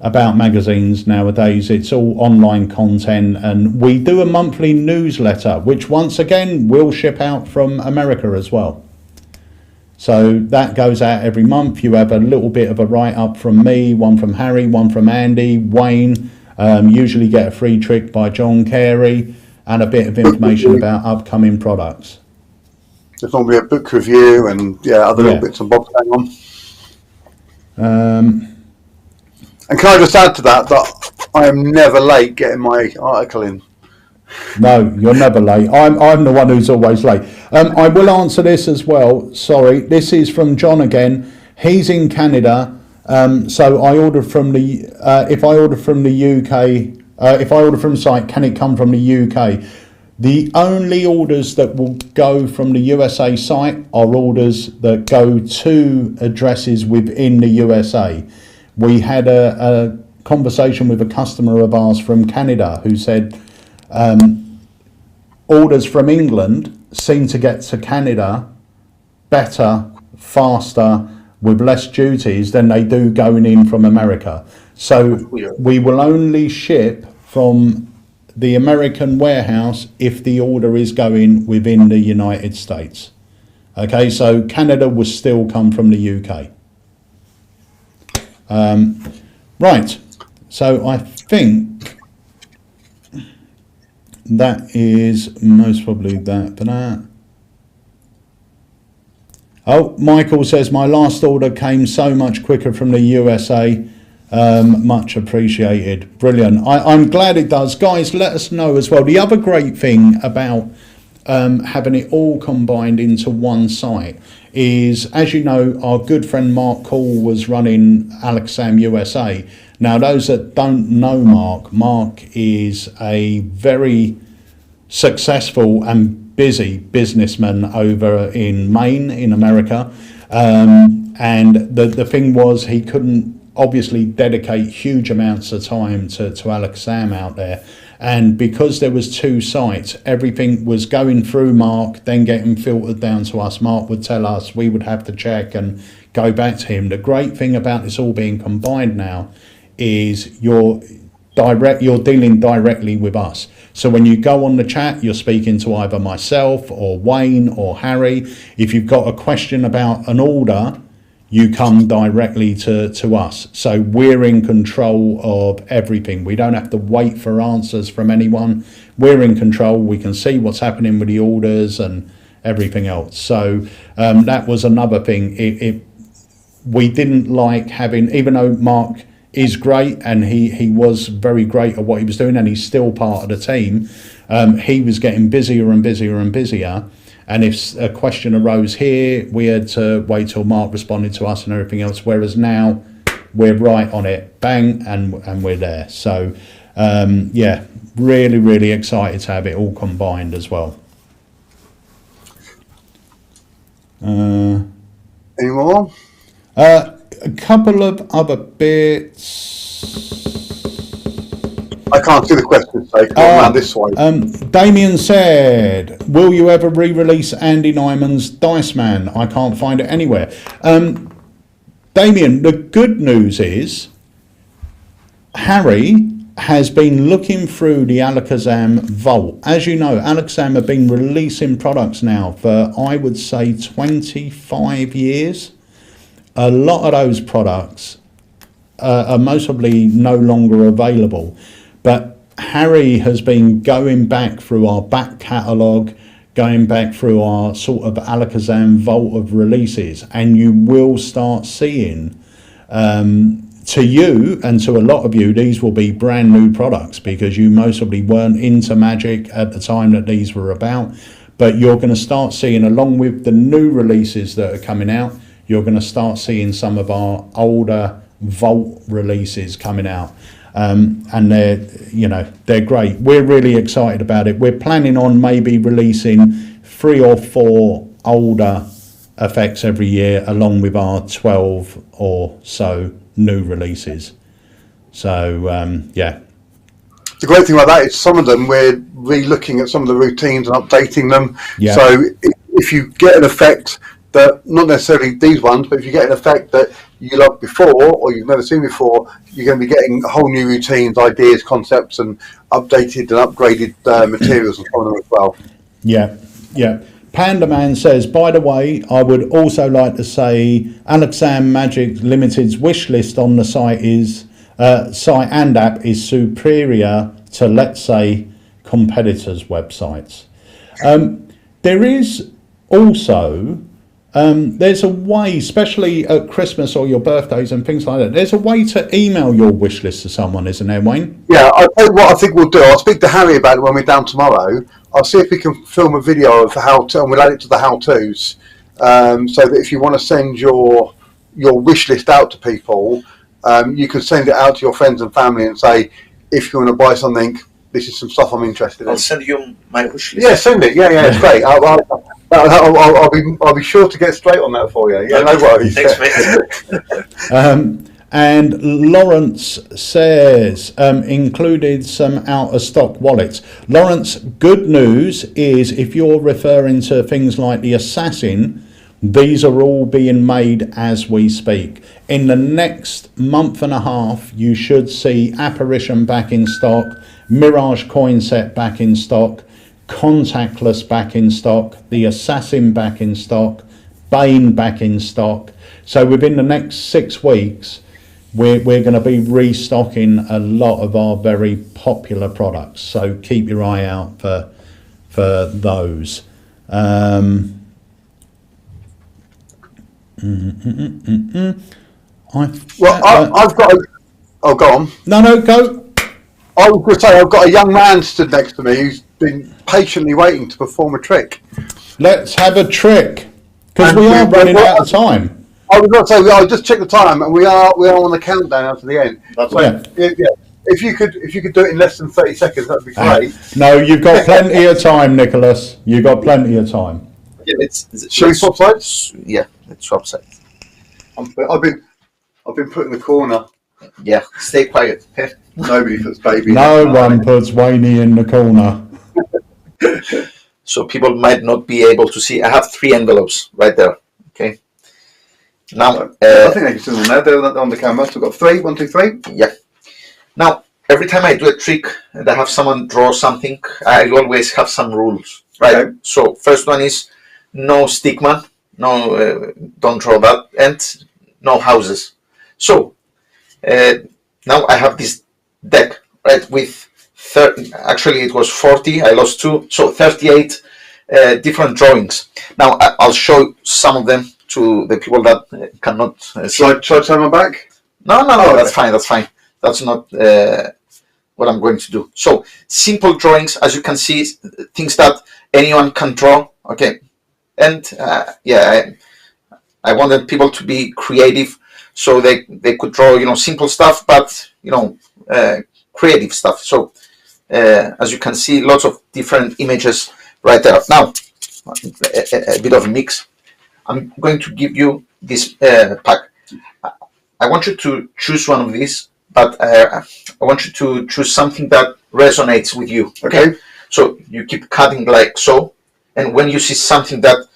about magazines nowadays. It's all online content, and we do a monthly newsletter, which once again will ship out from America as well. So that goes out every month. You have a little bit of a write-up from me, one from Harry, one from Andy, Wayne. Usually get a free trick by John Carey and a bit of information about upcoming products. There's normally a book review and other little bits and bobs going on. And can I just add to that I am never late getting my article in. No, you're never late. I'm the one who's always late. I will answer this as well. Sorry, this is from John again. He's in Canada. So I ordered from the, if I order from the UK, if I order from site, can it come from the UK? The only orders that will go from the USA site are orders that go to addresses within the USA. We had a conversation with a customer of ours from Canada who said orders from England seem to get to Canada better, faster, with less duties than they do going in from America. So we will only ship from the American warehouse if the order is going within the United States. Okay, so Canada will still come from the UK. Right, so I think that is most probably that for that. Oh, Michael says, my last order came so much quicker from the USA. Much appreciated. Brilliant. I'm glad it does. Guys, let us know as well. The other great thing about having it all combined into one site is, as you know, our good friend Mark Call was running Alakazam USA. Now, those that don't know Mark is a very successful and busy businessman over in Maine in America, and the thing was, he couldn't obviously dedicate huge amounts of time to Alakazam out there, and because there was two sites, everything was going through Mark, then getting filtered down to us. Mark would tell us, we would have to check and go back to him. The great thing about this all being combined now is you're dealing directly with us. So when you go on the chat, you're speaking to either myself or Wayne or Harry. If you've got a question about an order, you come directly to us. So we're in control of everything. We don't have to wait for answers from anyone. We're in control. We can see what's happening with the orders and everything else. So that was another thing. We didn't like having, even though Mark is great and he was very great at what he was doing and he's still part of the team, he was getting busier and busier and busier. And if a question arose here, we had to wait till Mark responded to us and everything else. Whereas now we're right on it, bang, and we're there. So yeah, really, really excited to have it all combined as well. Any more? A couple of other bits. I can't see the question, so come around this way. Damien said, will you ever re-release Andy Nyman's Dice Man? I can't find it anywhere. Damien, the good news is Harry has been looking through the Alakazam Vault. As you know, Alakazam have been releasing products now for, I would say, 25 years. A lot of those products are most probably no longer available. But Harry has been going back through our back catalogue, going back through our sort of Alakazam Vault of releases, and you will start seeing, to you and to a lot of you, these will be brand new products because you most probably weren't into Magic at the time that these were about. But you're going to start seeing, along with the new releases that are coming out, you're going to start seeing some of our older Vault releases coming out. And they're great. We're really excited about it. We're planning on maybe releasing 3 or 4 older effects every year, along with our 12 or so new releases. So yeah. The great thing about that is some of them we're re-looking at some of the routines and updating them. Yeah. So if you get an effect that, not necessarily these ones, but if you get an effect that you loved before or you've never seen before, you're going to be getting whole new routines, ideas, concepts, and updated and upgraded materials and so on as well. Yeah, yeah. Panda Man says, by the way, I would also like to say Alakazam Magic Limited's wish list on the site and app is superior to, let's say, competitors' websites. There is also there's a way, especially at Christmas or your birthdays and things like that, there's a way to email your wish list to someone, isn't there, Wayne? Yeah, I think what I think we'll do, I'll speak to Harry about it when we're down tomorrow. I'll see if we can film a video of how to, and we'll add it to the how-tos, so that if you want to send your wish list out to people, you can send it out to your friends and family and say, if you want to buy something, this is some stuff I'm interested in. I'll send you my wish list. Yeah, send it. Yeah, it's great. I'll be sure to get straight on that for you. Yeah, no worries. Thanks, mate. And Lawrence says, included some out-of-stock wallets. Lawrence, good news is if you're referring to things like the Assassin, these are all being made as we speak. In the next month and a half, you should see Apparition back in stock, Mirage coin set back in stock, Contactless back in stock, the Assassin back in stock, Bane back in stock. So within the next 6 weeks, we're going to be restocking a lot of our very popular products. So keep your eye out for those. I've got. Oh, go on. No, go. I was going to say I've got a young man stood next to me who's been patiently waiting to perform a trick. Let's have a trick, because we are running out of time. I was going to say I just checked the time, and we are on the countdown out to the end. So, yeah. If you could do it in less than 30 seconds, that'd be great. No, you've got plenty of time, Nicholas. You've got plenty of time. Yeah, Shall we swap sides? Yeah, let's swap sides. I've been put in the corner. Yeah, stay quiet. Nobody puts baby. No one puts Wayne in the corner. So people might not be able to see. I have 3 envelopes right there. Okay. Now, I think they can see them there. They're on the camera. So we've got 3. 1, 2, 3. Yeah. Now, every time I do a trick and I have someone draw something, I always have some rules, right? Okay. So first one is no stigma, no, don't draw that, and no houses. So now I have this deck, right, with 30, actually it was 40, I lost 2, so 38 different drawings. Now I'll show some of them to the people that cannot see. Shall I turn my back? No, that's fine, that's fine. That's not what I'm going to do. So simple drawings, as you can see, things that anyone can draw, okay? And I wanted people to be creative, so they could draw, simple stuff, but, creative stuff. So as you can see, lots of different images right there. Now, a bit of a mix. I'm going to give you this pack. I want you to choose one of these, but I want you to choose something that resonates with you. Okay? So you keep cutting like so, and when you see something that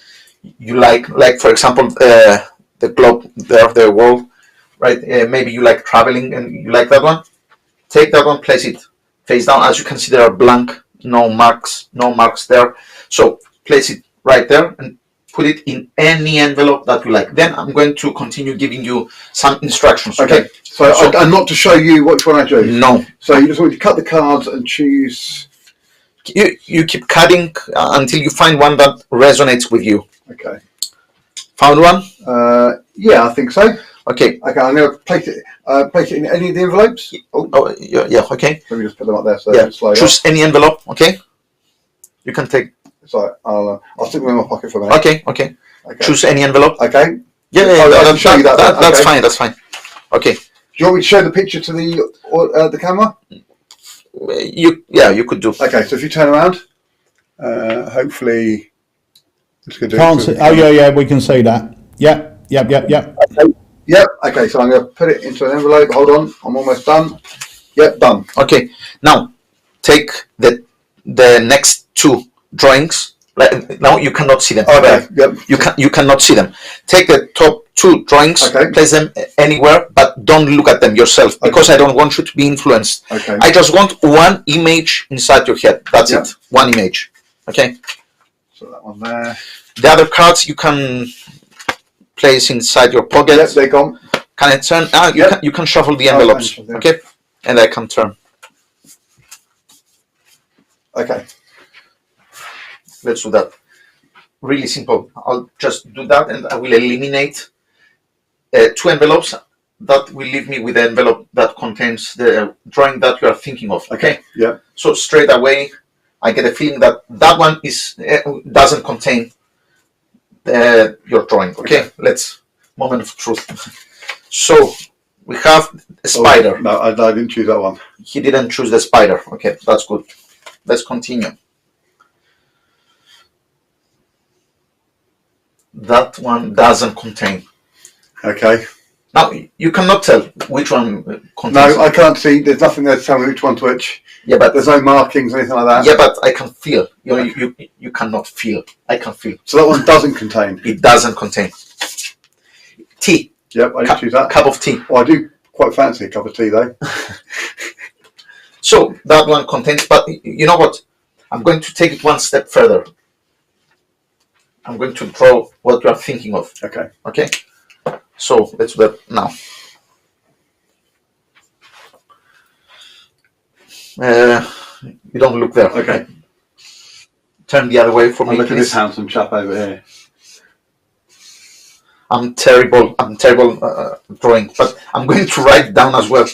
you like for example, the globe there, the world, right? Maybe you like traveling and you like that one. Take that one, place it face down. As you can see, there are blank, no marks there. So place it right there and put it in any envelope that you like. Then I'm going to continue giving you some instructions. Okay. So and not to show you which one I do. No. So you just want to cut the cards and choose. You keep cutting until you find one that resonates with you. Okay. Found one? Yeah, I think so. Okay. Okay, I'm going to place it in any of the envelopes. Oh, yeah. Okay. Let me just put them up there. So yeah. Choose any envelope. Okay. You can take. Sorry, I'll stick them in my pocket for a minute. Okay. Choose any envelope. Okay. Yeah. That's fine. That's fine. Okay. Do you want me to show the picture to the camera? You could do. Okay, so if you turn around, hopefully it's going to Can't see. Oh yeah, we can see that. Yep. Okay. Yep. Okay, so I'm going to put it into an envelope. Hold on, I'm almost done. Yep, done. Okay. Now take the next 2 drawings. Now you cannot see them. Okay. Yep. You cannot see them. Take the top 2 drawings. Okay. Place them anywhere, but don't look at them yourself because I don't want you to be influenced. Okay. I just want one image inside your head. That's it. One image. Okay. So that one there. The other cards you can place inside your pocket. Yep, they're gone. Can I turn? You can shuffle the envelopes. Okay. And I can turn. Okay. Let's do that. Really simple. I'll just do that and I will eliminate 2 envelopes. That will leave me with the envelope that contains the drawing that you are thinking of. Okay? Yeah. So straight away, I get a feeling that one doesn't contain your drawing. Okay? Let's, moment of truth. So we have a spider. No, I didn't choose that one. He didn't choose the spider. Okay, that's good. Let's continue. That one doesn't contain. Okay. Now you cannot tell which one contains. No, I can't see. There's nothing there to tell me which one's which. Yeah, but there's no markings or anything like that. Yeah, but I can feel. You cannot feel. I can feel. So that one doesn't contain. It doesn't contain. Tea. Yep, I didn't choose that. Cup of tea. Well, I do quite fancy a cup of tea though. So that one contains. But you know what? I'm going to take it one step further. I'm going to draw what you are thinking of. Okay. Okay. So let's do that now. You don't look there. Okay. Turn the other way for me. Look at please. this handsome chap over here. I'm terrible drawing, but I'm going to write it down as well.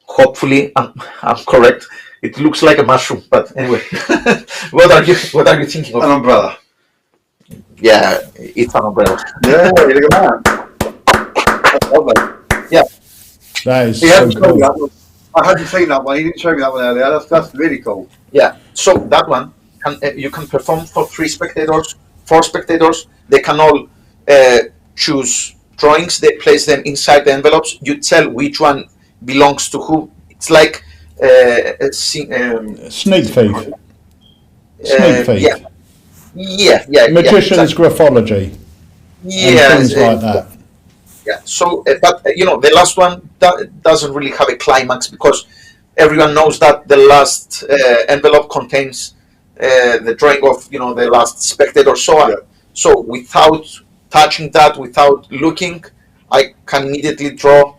Hopefully, I'm correct. It looks like a mushroom, but anyway, what are you thinking of? An umbrella. Yeah, it's an umbrella. Yeah, look at that. That's lovely. Yeah, That is He so hadn't shown me that cool. one. I hadn't seen that one. He didn't show me that one earlier. That's really cool. yeah. So that one you can perform for 3 spectators, 4 spectators. They can all choose drawings. They place them inside the envelopes. You tell which one belongs to who. It's like Sneak thief. Sneak thief. yeah. Magician's exactly. graphology. And things like that. Yeah. So, but the last one doesn't really have a climax because everyone knows that the last envelope contains the drawing of the last spectator. So, so without touching that, without looking, I can immediately draw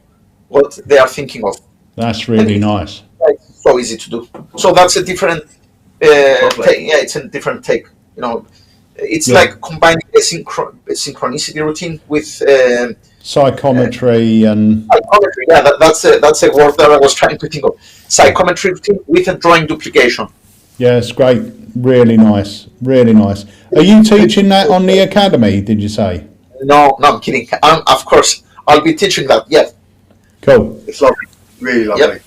what they are thinking of. That's really nice. It's so easy to do. So that's a different. It's a different take. It's like combining a synchronicity routine with Psychometry and psychometry. Yeah, that's a word that I was trying to think of. Psychometry routine with a drawing duplication. yeah, it's great. Really nice. Really nice. Are you teaching that on the academy? Did you say? No, I'm kidding. Of course, I'll be teaching that. Yeah. Cool. It's lovely. Really lovely. Yep.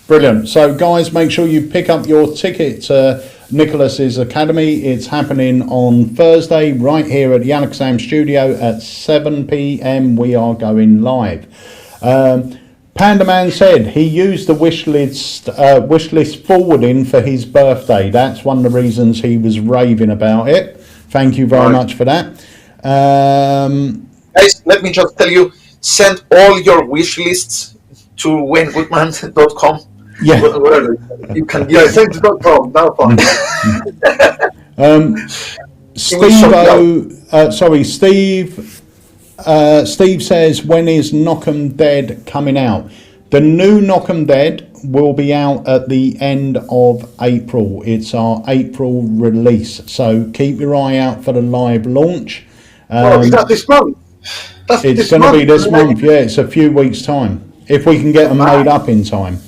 Brilliant. So, guys, make sure you pick up your ticket to Nicholas's Academy. It's happening on Thursday right here at the Alakazam studio at 7 p.m. We are going live. Panda Man said he used the wish list forwarding for his birthday. That's one of the reasons he was raving about it. Thank you very much for that. Guys, let me just tell you, send all your wish lists to WayneGoodman.com. Yeah. Whatever you can Yeah, give. send.com. That'll find Steve says, when is Knock 'em Dead coming out? The new Knock 'em Dead will be out at the end of April. It's our April release, so keep your eye out for the live launch. is that this month? It's going to be this month, yeah. It's a few weeks' time, if we can get them made up in time.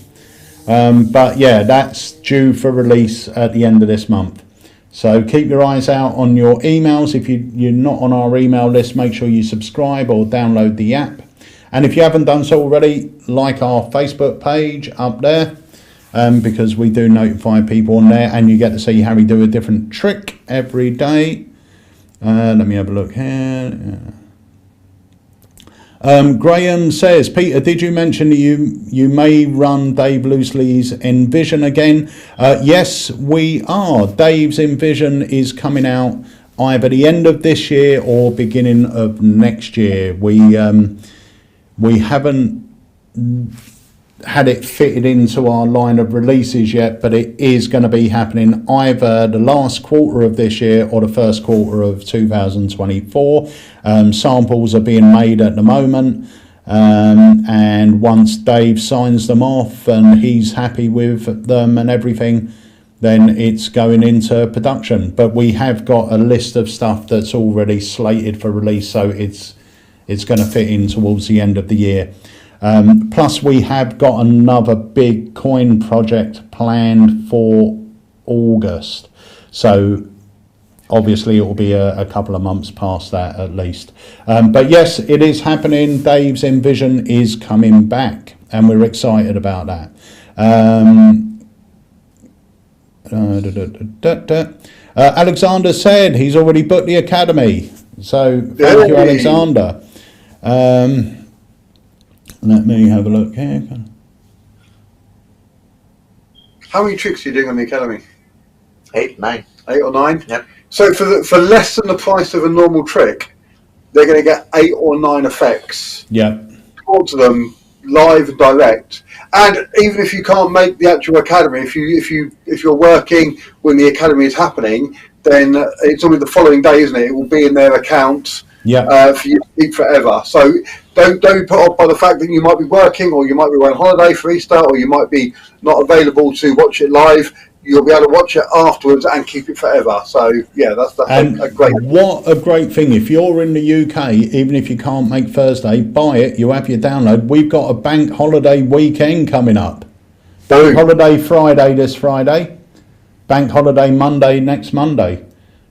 But yeah, that's due for release at the end of this month. So keep your eyes out on your emails. If you're not on our email list, make sure you subscribe or download the app. And if you haven't done so already, like our Facebook page up there, because we do notify people on there, and you get to see Harry do a different trick every day. Let me have a look here. Graham says, Peter, did you mention that you may run Dave Loosely's Envision again? Yes, we are. Dave's Envision is coming out either the end of this year or beginning of next year. We haven't had it fitted into our line of releases yet, but it is going to be happening either the last quarter of this year or the first quarter of 2024. Samples are being made at the moment, and once Dave signs them off and he's happy with them and everything, then it's going into production. But we have got a list of stuff that's already slated for release, so it's going to fit in towards the end of the year. Plus we have got another big coin project planned for August, so obviously it will be a couple of months past that at least. But yes, it is happening. Dave's Envision is coming back and we're excited about that. Alexander said he's already booked the Academy, so thank you, Alexander. Let me have a look here. How many tricks are you doing on the Academy? 8, 9. 8 or 9? Yep. So for less than the price of a normal trick, they're going to get 8 or 9 effects. Yeah. Talk to them live and direct. And even if you can't make the actual Academy, if you're working when the Academy is happening, then it's only the following day, isn't it? It will be in their account. for you to keep forever. So don't be put off by the fact that you might be working, or you might be on holiday for Easter, or you might be not available to watch it live. You'll be able to watch it afterwards and keep it forever. So yeah, that's a great. What a great thing! If you're in the UK, even if you can't make Thursday, buy it. You have your download. We've got a bank holiday weekend coming up. Bank holiday Friday this Friday. Bank holiday Monday next Monday.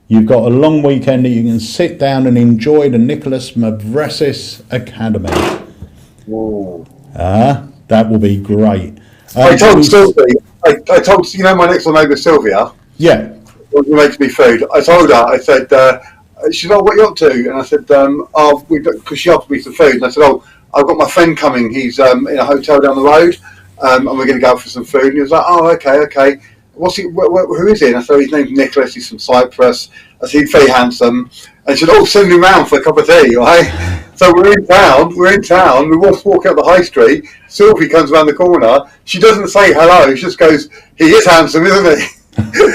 You've got a long weekend that you can sit down and enjoy the Nicholas Mavresis Academy. That will be great. I told Sylvie. I told, my next door neighbour Sylvia. Yeah. Who makes me food. I told her, I said, she's like, what are you up to? And I said, because she offered me some food. And I said, I've got my friend coming. He's in a hotel down the road. And we're going to go out for some food. And he was like, oh, okay. What's he? Who is he? And I said, his name's Nicholas. He's from Cyprus. I said, he's very handsome. And she said, send him round for a cup of tea, right? So we're in town. We walk up the high street. Sylvie comes around the corner. She doesn't say hello. She just goes, he is handsome, isn't he?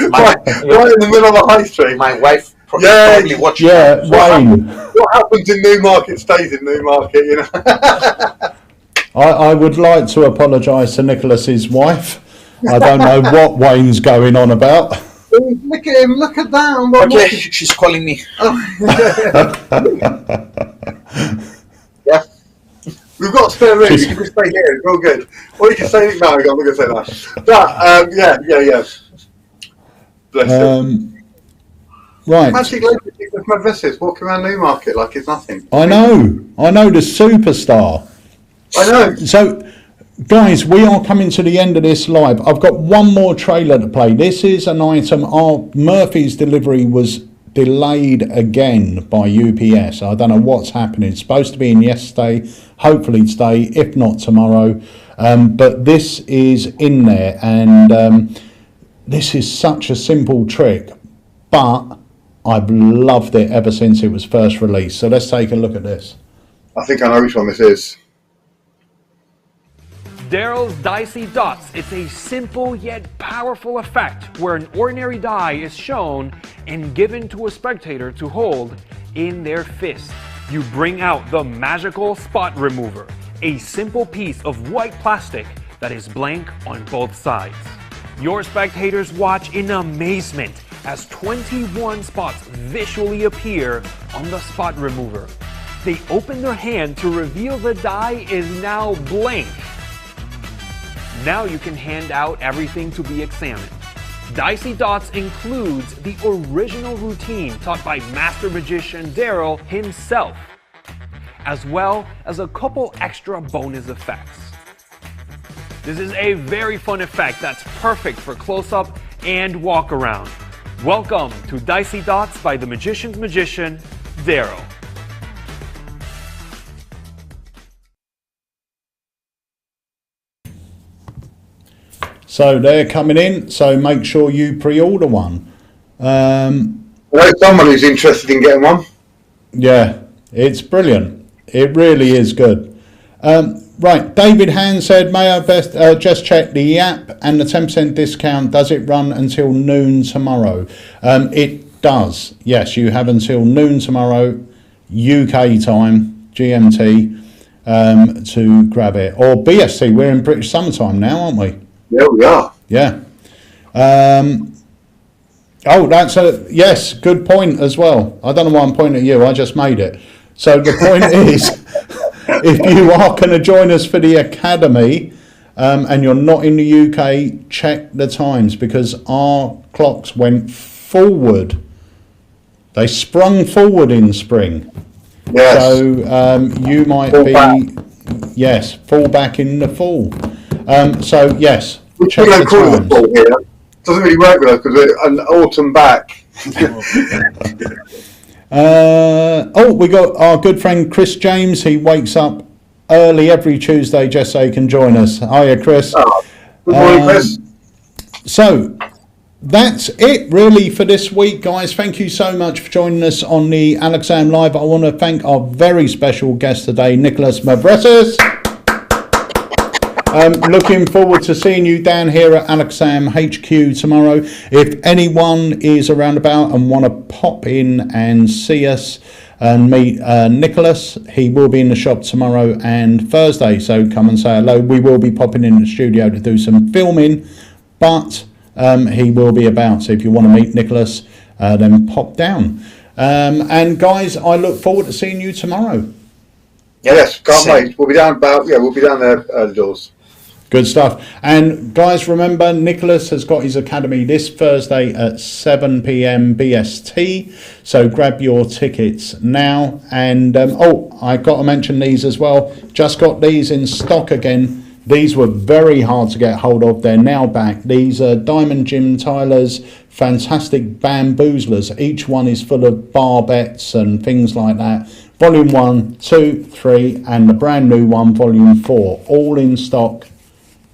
right in the middle of the high street. My wife probably watching. Yeah, Wayne. What happens in Newmarket stays in Newmarket, I would like to apologise to Nicholas's wife. I don't know what Wayne's going on about. Look at him, look at that. Okay, she's calling me. Yeah. We've got a spare room, you can stay here, it's all good. Or you can say, no, I'm not going to say that. Yeah. Bless him. Right. Magic lady with my dresses, walking around Newmarket like it's nothing. I know, the superstar. I know. So, guys, we are coming to the end of this live. I've got one more trailer to play. This is an item. Murphy's delivery was delayed again by UPS. I don't know what's happening. It's supposed to be in yesterday, hopefully today, if not tomorrow. But this is in there, and this is such a simple trick, but I've loved it ever since it was first released. So let's take a look at this. I think I know which one this is. Daryl's Dicey Dots. It's a simple yet powerful effect where an ordinary die is shown and given to a spectator to hold in their fist. You bring out the magical spot remover, a simple piece of white plastic that is blank on both sides. Your spectators watch in amazement as 21 spots visually appear on the spot remover. They open their hand to reveal the die is now blank. Now you can hand out everything to be examined. Dicey Dots includes the original routine taught by Master Magician Daryl himself, as well as a couple extra bonus effects. This is a very fun effect that's perfect for close-up and walk-around. Welcome to Dicey Dots by the Magician's Magician, Daryl. So they're coming in, so make sure you pre-order one. There's someone who's interested in getting one. Yeah, it's brilliant. It really is good. Right, David Hand said, may I best just check the app and the 10% discount, does it run until noon tomorrow? It does, yes, you have until noon tomorrow, UK time, GMT, to grab it. Or BST, we're in British summertime now, aren't we? Yeah, we are. Yeah. That's yes, good point as well. I don't know why I'm pointing at you, I just made it. So the point is, if you are going to join us for the Academy and you're not in the UK, check the times because our clocks went forward. They sprung forward in spring. Yes. So you might fall be, back. Yes, fall back in the fall. So yes, We check don't the call it times. fall here. Doesn't really work with us because we're an autumn back. We got our good friend Chris James. He wakes up early every Tuesday just so he can join us. Hiya, Chris. Good morning, Chris. So that's it really for this week, guys. Thank you so much for joining us on the Alakazam Live. I want to thank our very special guest today, Nicholas Mavresis. Looking forward to seeing you down here at Alakazam HQ tomorrow. If anyone is around about and want to pop in and see us, and meet Nicholas. He will be in the shop tomorrow and Thursday, so come and say hello. We will be popping in the studio to do some filming, but he will be about, so if you want to meet Nicholas, then pop down. And guys, I look forward to seeing you tomorrow. Yes, can't wait. We'll be down we'll be down there early doors. Good stuff. And guys, remember, Nicholas has got his academy this Thursday at 7 p.m. BST. So grab your tickets now. And I got to mention these as well. Just got these in stock again. These were very hard to get hold of. They're now back. These are Diamond Jim Tyler's fantastic bamboozlers. Each one is full of bar bets and things like that. Volume 1, 2, 3, and the brand new one, Volume 4. All in stock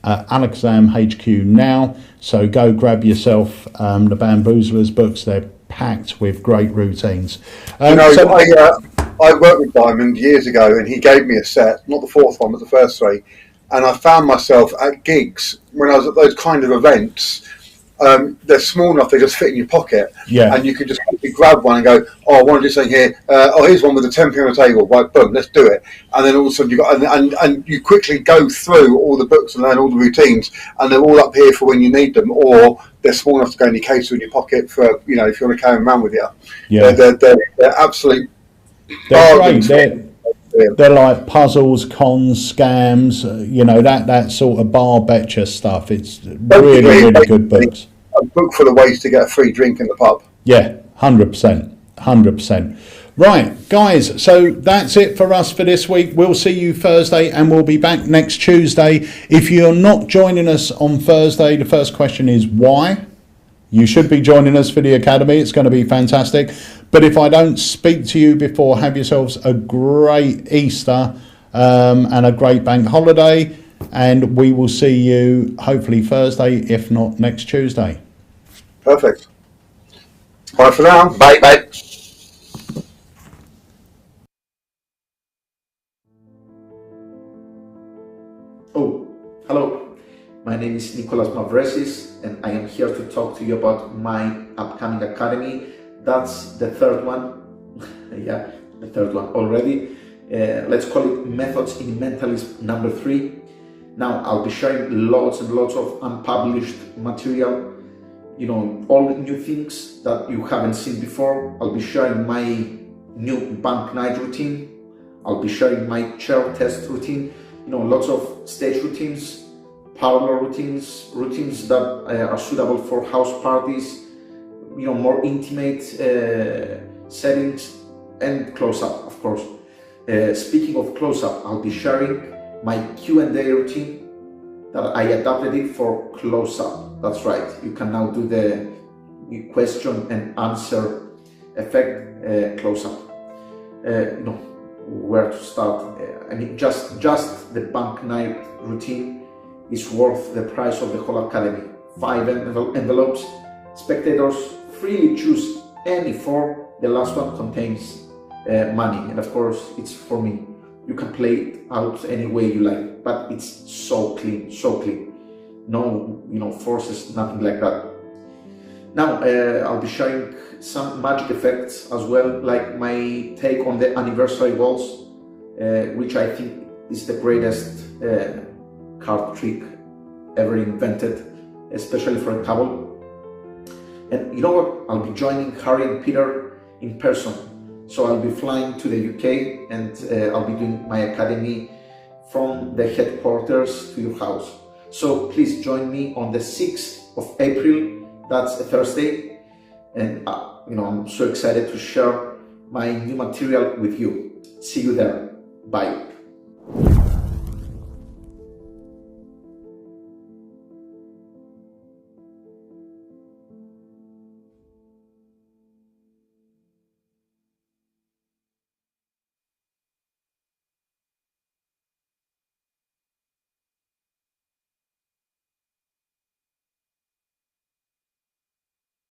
at AlakazamHQ now. So go grab yourself the bamboozlers books. They're packed with great routines. I worked with Diamond years ago, and he gave me a set, not the fourth one, but the first 3. And I found myself at gigs when I was at those kind of events. They're small enough; they just fit in your pocket. Yeah. And you can just quickly grab one and go, "Oh, I want to do something here. Here's one with a 10p on the table. Right, boom, let's do it." And then all of a sudden you got, and you quickly go through all the books and learn all the routines, and they're all up here for when you need them, or they're small enough to go in your case or in your pocket for if you want to carry them around with you. Yeah. They're absolute. They're great. They're like puzzles, cons, scams, that sort of bar betcha stuff. It's really good books. A book full of ways to get a free drink in the pub. Yeah, 100%. Right, guys, so that's it for us for this week. We'll see you Thursday, and we'll be back next Tuesday. If you're not joining us on Thursday, the first question is why? You should be joining us for the Academy. It's going to be fantastic. But if I don't speak to you before, have yourselves a great Easter and a great bank holiday. And we will see you hopefully Thursday, if not next Tuesday. Perfect. Bye for now. Bye. Oh, hello. My name is Nicholas Mavresis, and I am here to talk to you about my upcoming academy. That's the third one. Yeah, the third one already. Let's call it Methods in Mentalism number 3. Now, I'll be sharing lots and lots of unpublished material, all the new things that you haven't seen before. I'll be sharing my new bank night routine. I'll be sharing my chair test routine, lots of stage routines, parlor routines that are suitable for house parties, more intimate settings, and close-up, of course. Speaking of close-up, I'll be sharing my Q&A routine that I adapted it for close-up. That's right, you can now do the question and answer effect close-up. Where to start? Just the bank night routine is worth the price of the whole academy. 5 envelopes. Spectators freely choose any 4. The last one contains money, and of course it's for me. You can play it out any way you like, but it's so clean. No, forces, nothing like that. Now I'll be sharing some magic effects as well, like my take on the anniversary walls, which I think is the greatest card trick ever invented, especially for a couple. And you know what? I'll be joining Harry and Peter in person. So I'll be flying to the UK, and I'll be doing my academy from the headquarters to your house. So please join me on the 6th of April. That's a Thursday. And I'm so excited to share my new material with you. See you there. Bye.